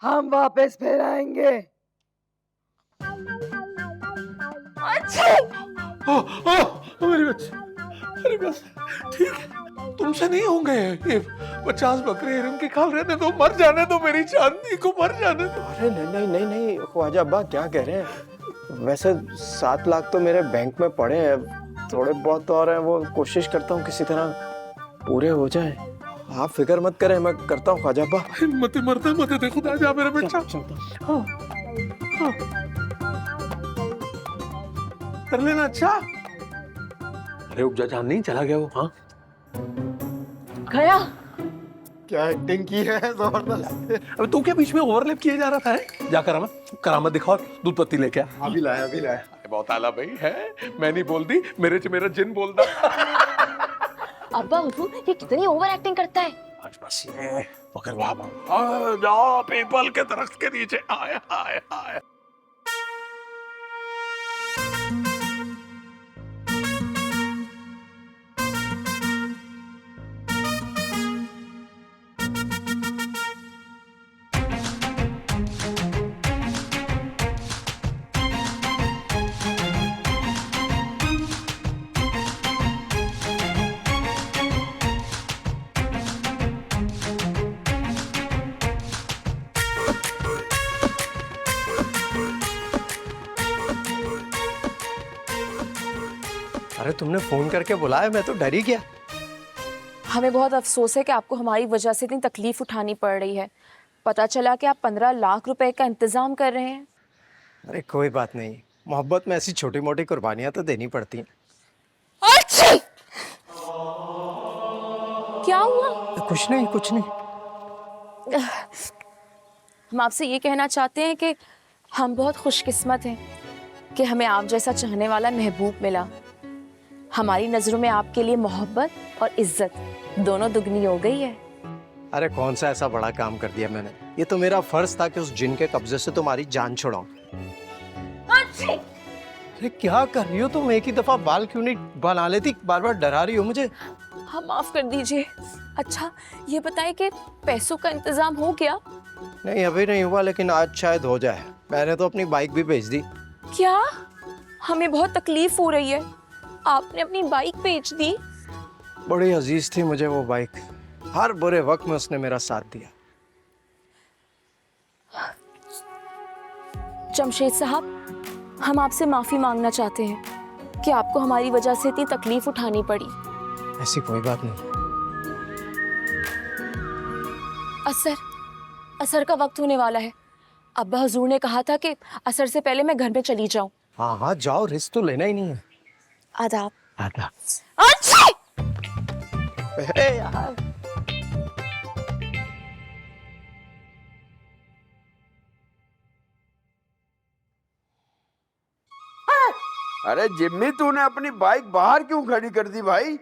हम वापस फिर आएंगे। मेरी बच्ची, अरे बस ठीक है, तुमसे नहीं होंगे ये 50 बकरे हिरन की खाल, रहने दो, मर जाने दो, मेरी चांदनी को मर जाने दो। अरे नहीं ख्वाजा अब्बा क्या कह रहे हैं, वैसे 7 लाख तो मेरे बैंक में पड़े हैं, थोड़े बहुत और हैं, वो कोशिश करता हूँ किसी तरह पूरे हो जाए। आप फिक्र मत करें, मैं करता हूँ ख्वाजा अब्बा। मत मरते मत दे खुदा जा मेरा बेटा। कर लेना। अच्छा अरे रुक जा, चांदनी चला गया वो। हाँ गया। क्या एक्टिंग की है, जबरदस्त। अब तू क्या बीच में ओवरलैप किए जा रहा था है? जा करामत दिखा, दूध पत्ती लेके आ। अभी लाया। अरे बहुत आला भाई है, मैं नहीं बोल दी, मेरे से मेरा जिन बोल दा। अब्बा हुजूर, ये कितनी ओवर एक्टिंग करता है। बस ये पकड़ वहां जा, पीपल के दरख्त के नीचे आया आया आया। अरे तुमने फोन करके बुलाया, मैं तो डर ही गया। हमें बहुत अफसोस है कि आपको हमारी वजह से इतनी तकलीफ उठानी पड़ रही है। पता चला कि आप 15 लाख रुपए का इंतजाम कर रहे हैं। अरे कोई बात नहीं, मोहब्बत में ऐसी छोटी मोटी कुर्बानियां तो देनी पड़ती हैं। क्या हुआ? कुछ नहीं। हम आपसे ये कहना चाहते हैं कि हम बहुत खुशकिस्मत हैं कि हमें आप जैसा चाहने वाला महबूब मिला। हमारी नजरों में आपके लिए मोहब्बत और इज्जत दोनों दुगनी हो गई है। अरे कौन सा ऐसा बड़ा काम कर दिया मैंने, ये तो मेरा फर्ज था कि उस जिन के कब्जे से तुम्हारी जान छुड़ाऊं। अरे क्या कर रही हो तुम, एक ही दफा बाल क्यों नहीं बना लेती, बार बार डरा रही हो मुझे। हाँ माफ कर दीजिए। अच्छा ये बताएं कि पैसों का इंतजाम हो गया? नहीं अभी नहीं हुआ, लेकिन आज शायद हो जाए। मैंने तो अपनी बाइक भी भेज दी। क्या? हमें बहुत तकलीफ हो रही है, आपने अपनी बाइक बेच दी? बड़ी अजीज थी मुझे वो बाइक, हर बुरे वक्त में उसने मेरा साथ दिया। जमशेद साहब, हम आपसे माफी मांगना चाहते हैं कि आपको हमारी वजह से इतनी तकलीफ उठानी पड़ी। ऐसी कोई बात नहीं। असर का वक्त होने वाला है। अब्बा हुजूर ने कहा था कि असर से पहले मैं घर में चली जाऊं। हाँ जाओ, रिस्क तो लेना ही नहीं है। आदाब। यार अरे जिम्मी, तूने अपनी बाइक बाहर क्यों खड़ी कर दी भाई?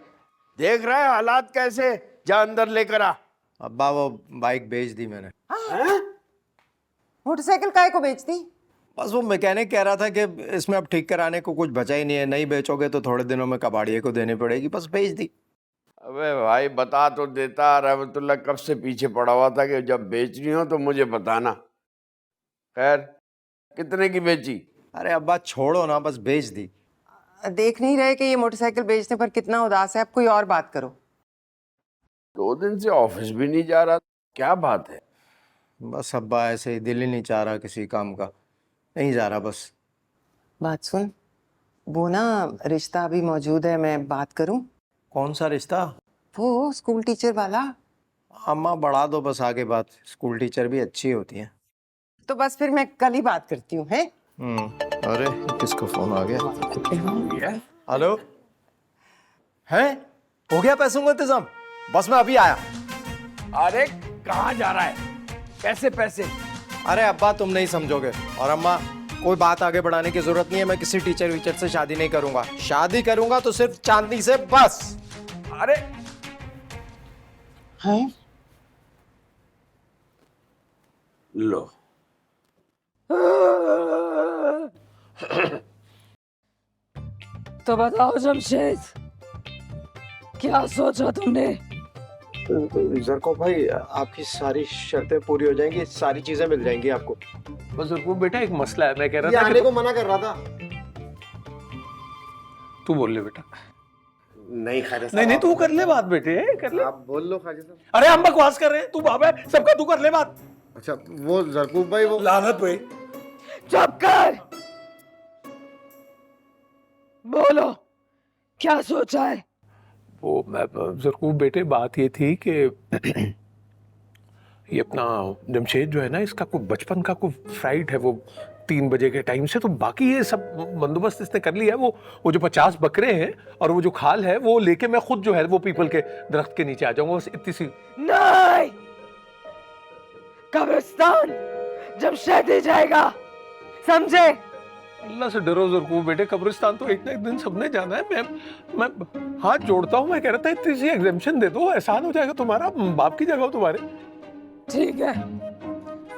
देख रहा है हालात कैसे, जा अंदर लेकर आ। अब्बा वो बाइक बेच दी मैंने। मोटरसाइकिल काय को बेच दी? बस वो मैकेनिक कह रहा था कि इसमें अब ठीक कराने को कुछ बचा ही नहीं है, नहीं बेचोगे तो थोड़े दिनों में कबाड़िए को देनी पड़ेगी, बस बेच दी। अबे भाई बता तो देता, रहमतुल्लाह कब से पीछे पड़ा हुआ था कि जब बेचनी हो तो मुझे बताना। खैर कितने की बेची? अरे अब्बा छोड़ो ना, बस बेच दी। देख नहीं रहे कि ये मोटरसाइकिल बेचने पर कितना उदास है? अब कोई और बात करो। 2 दिन से ऑफिस भी नहीं जा रहा, क्या बात है? बस अब्बा ऐसे ही दिल ही नहीं चाह रहा किसी काम का, नहीं जा रहा बस। बात सुन, वो ना रिश्ता अभी मौजूद है, मैं बात करूं? कौन सा रिश्ता? वो स्कूल टीचर वाला। अम्मा बढ़ा दो बस आगे बात, स्कूल टीचर भी अच्छी होती हैं। तो बस फिर मैं कल ही बात करती हूँ, हैं? अरे किसका फोन आ गया? हेलो, हैं? हो गया पैसों का इंतजाम? बस मैं अभी आया। अरे कहाँ जा रहा है? कैसे पैसे? अरे अब्बा तुम नहीं समझोगे, और अम्मा कोई बात आगे बढ़ाने की जरूरत नहीं है, मैं किसी टीचर वीचर से शादी नहीं करूंगा, शादी करूंगा तो सिर्फ चांदनी से बस। अरे हैं? लो तो बताओ जमशेद, क्या सोचा तुमने? जरको भाई आपकी सारी शर्तें पूरी हो जाएंगी, सारी चीजें मिल जाएंगी आपको। बस वो बेटा एक मसला है, मैं कह ये रहा था आने को मना कर रहा था। तू बोल ले बेटा। नहीं ख्वाजा साहब, नहीं तू कर ले बात बेटे, कर ले। आप बोल लो ख्वाजा साहब। अरे हम बकवास कर रहे हैं, तू बाबा है सबका, तू कर ले बात। अच्छा वो जरकूब भाई, वो लानत भाई। चुप कर, बोलो क्या सोचा है? वो मैं ज़रकूब बेटे, बात ये थी कि ये अपना जमशेद जो है ना, इसका कोई बचपन का कोई फ्लाइट है वो 3 बजे के टाइम से, तो बाकी ये सब बंदोबस्त इसने कर लिया है। वो जो 50 बकरे हैं और वो जो खाल है वो लेके मैं खुद जो है वो पीपल के दरख्त के नीचे आ जाऊंगा, बस इतनी सी। नहीं, कब्रिस्तान जमशेद ही जाएगा, समझे? अल्लाह से डरो ज़रकूब बेटे, कब्रिस्तान तो एक ना एक दिन सबने जाना है। मैं हाथ जोड़ता हूँ, मैं कह रहा था इतनी सी एग्जेम्पशन दे दो, एहसान हो जाएगा तुम्हारा, बाप की जगह हो तुम्हारे। ठीक है,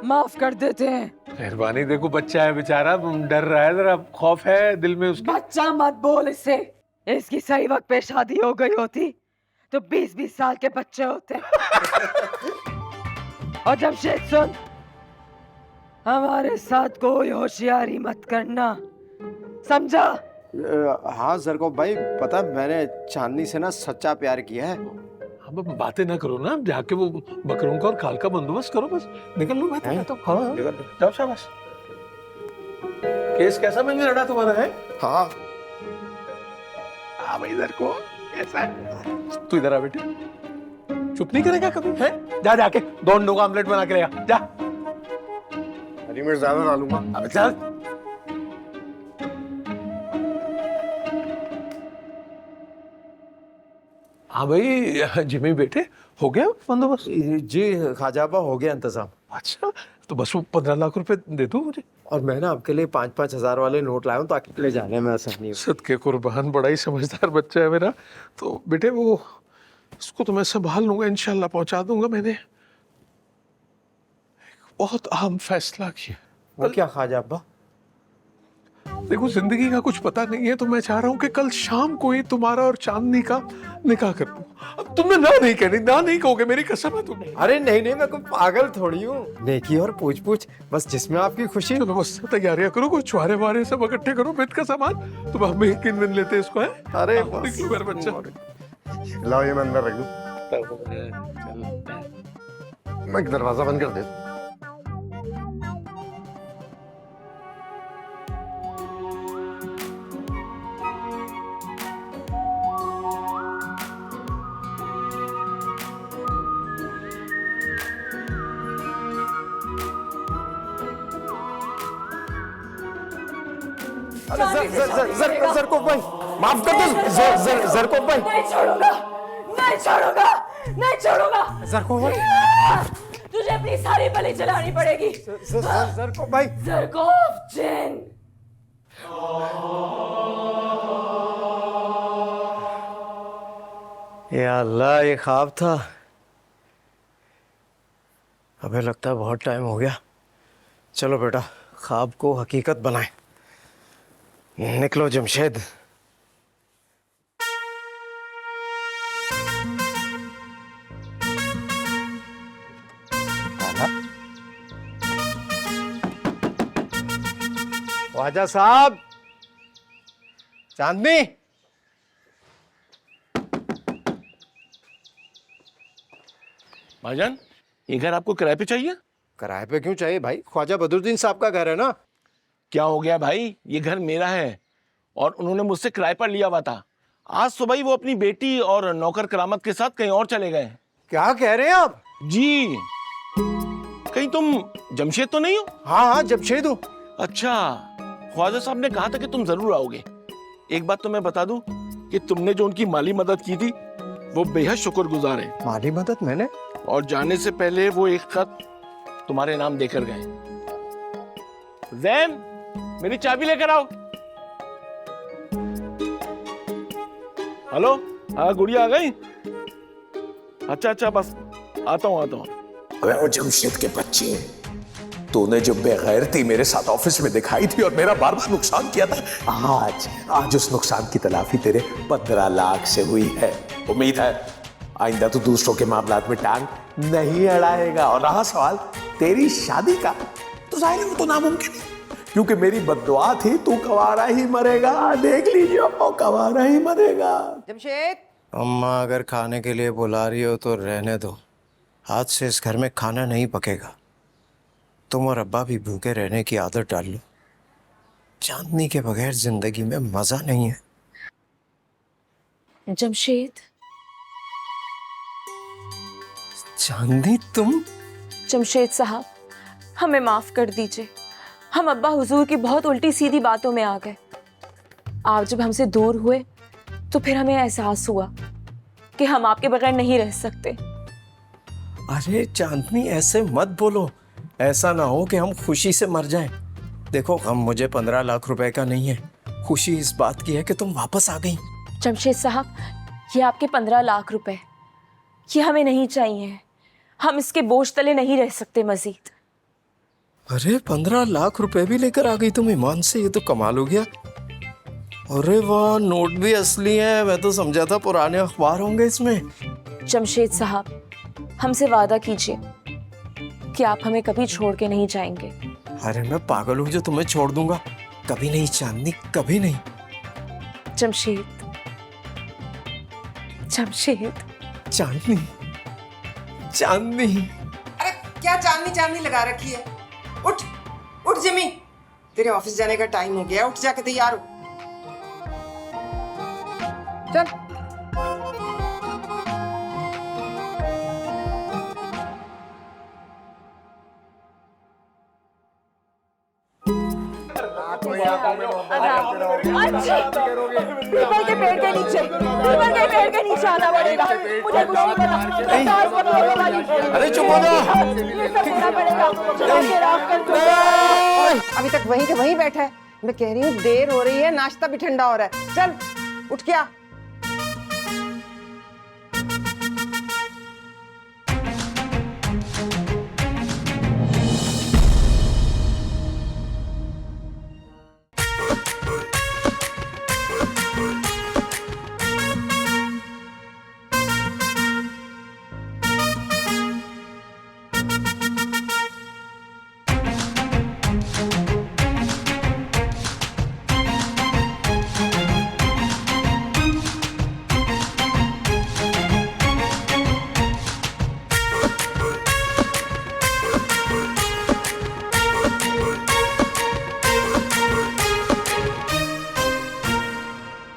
माफ कर देते हैं। मेहरबानी, देखो बच्चा है बेचारा, डर रहा है, जरा खौफ है दिल में उसके। बच्चा मत बोल इससे, इसकी सही वक्त पे शादी हो गई होती तो 20-20 साल के बच्चे होते। और जमशेद सुन, हमारे साथ कोई होशियारी मत करना, समझा? हाँ जरकूब भाई, पता मैंने चांदनी से ना सच्चा प्यार किया है। अब बातें ना करो ना, जाके वो बकरों का और खाल का बंदोबस्त करो, बस निकल लो। मैं तो हाँ जाओ, शाबाश। केस कैसा मैंने लड़ा तुम्हारा है? हाँ भाई इधर को कैसा है? तू इधर आ बेटे, चुप नहीं करेगा कभी है? जा जाके 2 अंडों का आमलेट बना के लेगा, जा। हरी मिर्च ज्यादा डालूंगा। अब चल। हाँ भाई जिमी बेटे, हो गया बंदोबस्त? जी ख्वाजा हो गया इंतजाम। अच्छा, तो बस वो 15 लाख रुपए दे दो मुझे। और मैं ना आपके लिए 5-5 हजार वाले नोट लाया हूँ ताकि ले जाने में आसानी हो। सदके कुर्बान, बड़ा ही समझदार बच्चा है मेरा। तो बेटे वो उसको तो मैं संभाल लूंगा, इंशाल्लाह पहुंचा दूंगा। मैंने एक बहुत अहम फैसला किया। वो क्या ख्वाजा अब्बा? देखो जिंदगी का कुछ पता नहीं है, तो मैं चाह रहा हूँ कि कल शाम को ही तुम्हारा और चांदनी का निकाह कर दूं। अब तुमने ना नहीं कहनी, ना नहीं कहोगे, मेरी कसम है तुम्हें। अरे नहीं मैं कोई पागल थोड़ी हूँ। नेकी और पूछ पूछ, बस जिसमें आपकी खुशी। चलो बस तैयारियां करो, कुछ छुआरे वारे सब इकट्ठे करो, बिद का सामान। तुम हम ही किन दिन लेते इसको है? अरे निकलो मेरा बच्चा। लाओ ये मैं अंदर रख दूं। मैं दरवाजा बंद कर दे। जरकूब भाई माफ कर दो। जरकूब भाई नहीं छोड़ूंगा, नहीं छोड़ूंगा, नहीं छोड़ूंगा। जरकूब भाई तुझे अपनी सारी बलि चलानी पड़ेगी। जरकूब भाई। जरकूब जिन। या अल्लाह, ये ख्वाब था हमें लगता है बहुत टाइम हो गया। चलो बेटा, ख्वाब को हकीकत बनाएं। निकलो जमशेद। ख्वाजा साहब, चांदनी। भाईजान, ये घर आपको किराए पे चाहिए? किराए पे क्यों चाहिए भाई? ख्वाजा बदरुद्दीन साहब का घर है ना। क्या हो गया भाई, ये घर मेरा है और उन्होंने मुझसे किराए पर लिया हुआ था। आज सुबह ही वो अपनी बेटी और नौकर करामत के साथ कहीं और चले गए। क्या कह रहे हैं आप? जी, कहीं तुम जमशेद तो नहीं हो? हाँ हाँ, जमशेद हूँ। अच्छा, ख्वाजा साहब ने कहा था कि तुम जरूर आओगे। एक बात तो मैं बता दूं कि तुमने जो उनकी माली मदद की थी वो बेहद शुक्रगुजार है। माली मदद मैंने? और जाने से पहले वो एक खत तुम्हारे नाम देकर गए। जैन, मेरी चाबी लेकर आओ। हेलो, हाँ गुड़िया आ गई? अच्छा अच्छा, बस आता हूँ। अबे वो जमशेद के बच्चे, तूने जो बेगैरती मेरे साथ ऑफिस में दिखाई थी और मेरा बार बार नुकसान किया था, आज उस नुकसान की तलाफी तेरे 15 लाख से हुई है। उम्मीद है आइंदा तू दूसरों के मामलात में टांग नहीं अड़ाएगा। और रहा सवाल तेरी शादी का, तो जाहिर है वो तो नामुमकिन है, क्योंकि मेरी बद्दुआ थी तू कवारा ही मरेगा। देख लीजिए, वो कवारा ही मरेगा। जमशेद, अम्मा अगर खाने के लिए बुला रही हो तो रहने दो। आज से इस घर में खाना नहीं पकेगा। तुम और अब्बा भी भूखे रहने की आदत डाल लो। चांदनी के बगैर जिंदगी में मजा नहीं है। जमशेद। चांदनी, तुम? जमशेद साहब, हमें माफ कर दीजिए। हम अब्बा हुजूर की बहुत उल्टी सीधी बातों में आ गए। आप जब हमसे दूर हुए तो फिर हमें एहसास हुआ कि हम आपके बगैर नहीं रह सकते। अरे चांदनी, ऐसे मत बोलो। ऐसा ना हो कि हम खुशी से मर जाएं। देखो, हम मुझे 15 लाख रुपए का नहीं है, खुशी इस बात की है कि तुम वापस आ गई। जमशेद साहब, ये आपके 15 लाख रुपए, ये हमें नहीं चाहिए। हम इसके बोझ तले नहीं रह सकते मजीद। अरे 15 लाख रुपए भी लेकर आ गई तुम ईमान से, ये तो कमाल हो गया। अरे वाह, नोट भी असली हैं। मैं तो समझा था पुराने अखबार होंगे इसमें। जमशेद साहब, हमसे वादा कीजिए कि आप हमें कभी छोड़ के नहीं जाएंगे। अरे मैं पागल हूँ जो तुम्हें छोड़ दूंगा? कभी नहीं चांदनी, कभी नहीं। जमशेद, जमशेद। चांदनी, चांदनी। अरे क्या चांदनी चांदनी लगा रखी है? उठ उठ जिमी, तेरे ऑफिस जाने का टाइम हो गया। उठ, जाके तैयार हो। चल। पीपल के पेड़ के नीचे, पीपल के पेड़ के नीचे आना पड़ेगा। मुझे कुछ नहीं पता। अरे चुप हो जा। ये सब होना पड़ेगा। चलो के राख कर दो। अभी तक वहीं के वहीं बैठा है। मैं कह रही हूँ देर हो रही है, नाश्ता भी ठंडा हो रहा है। चल उठ के आ।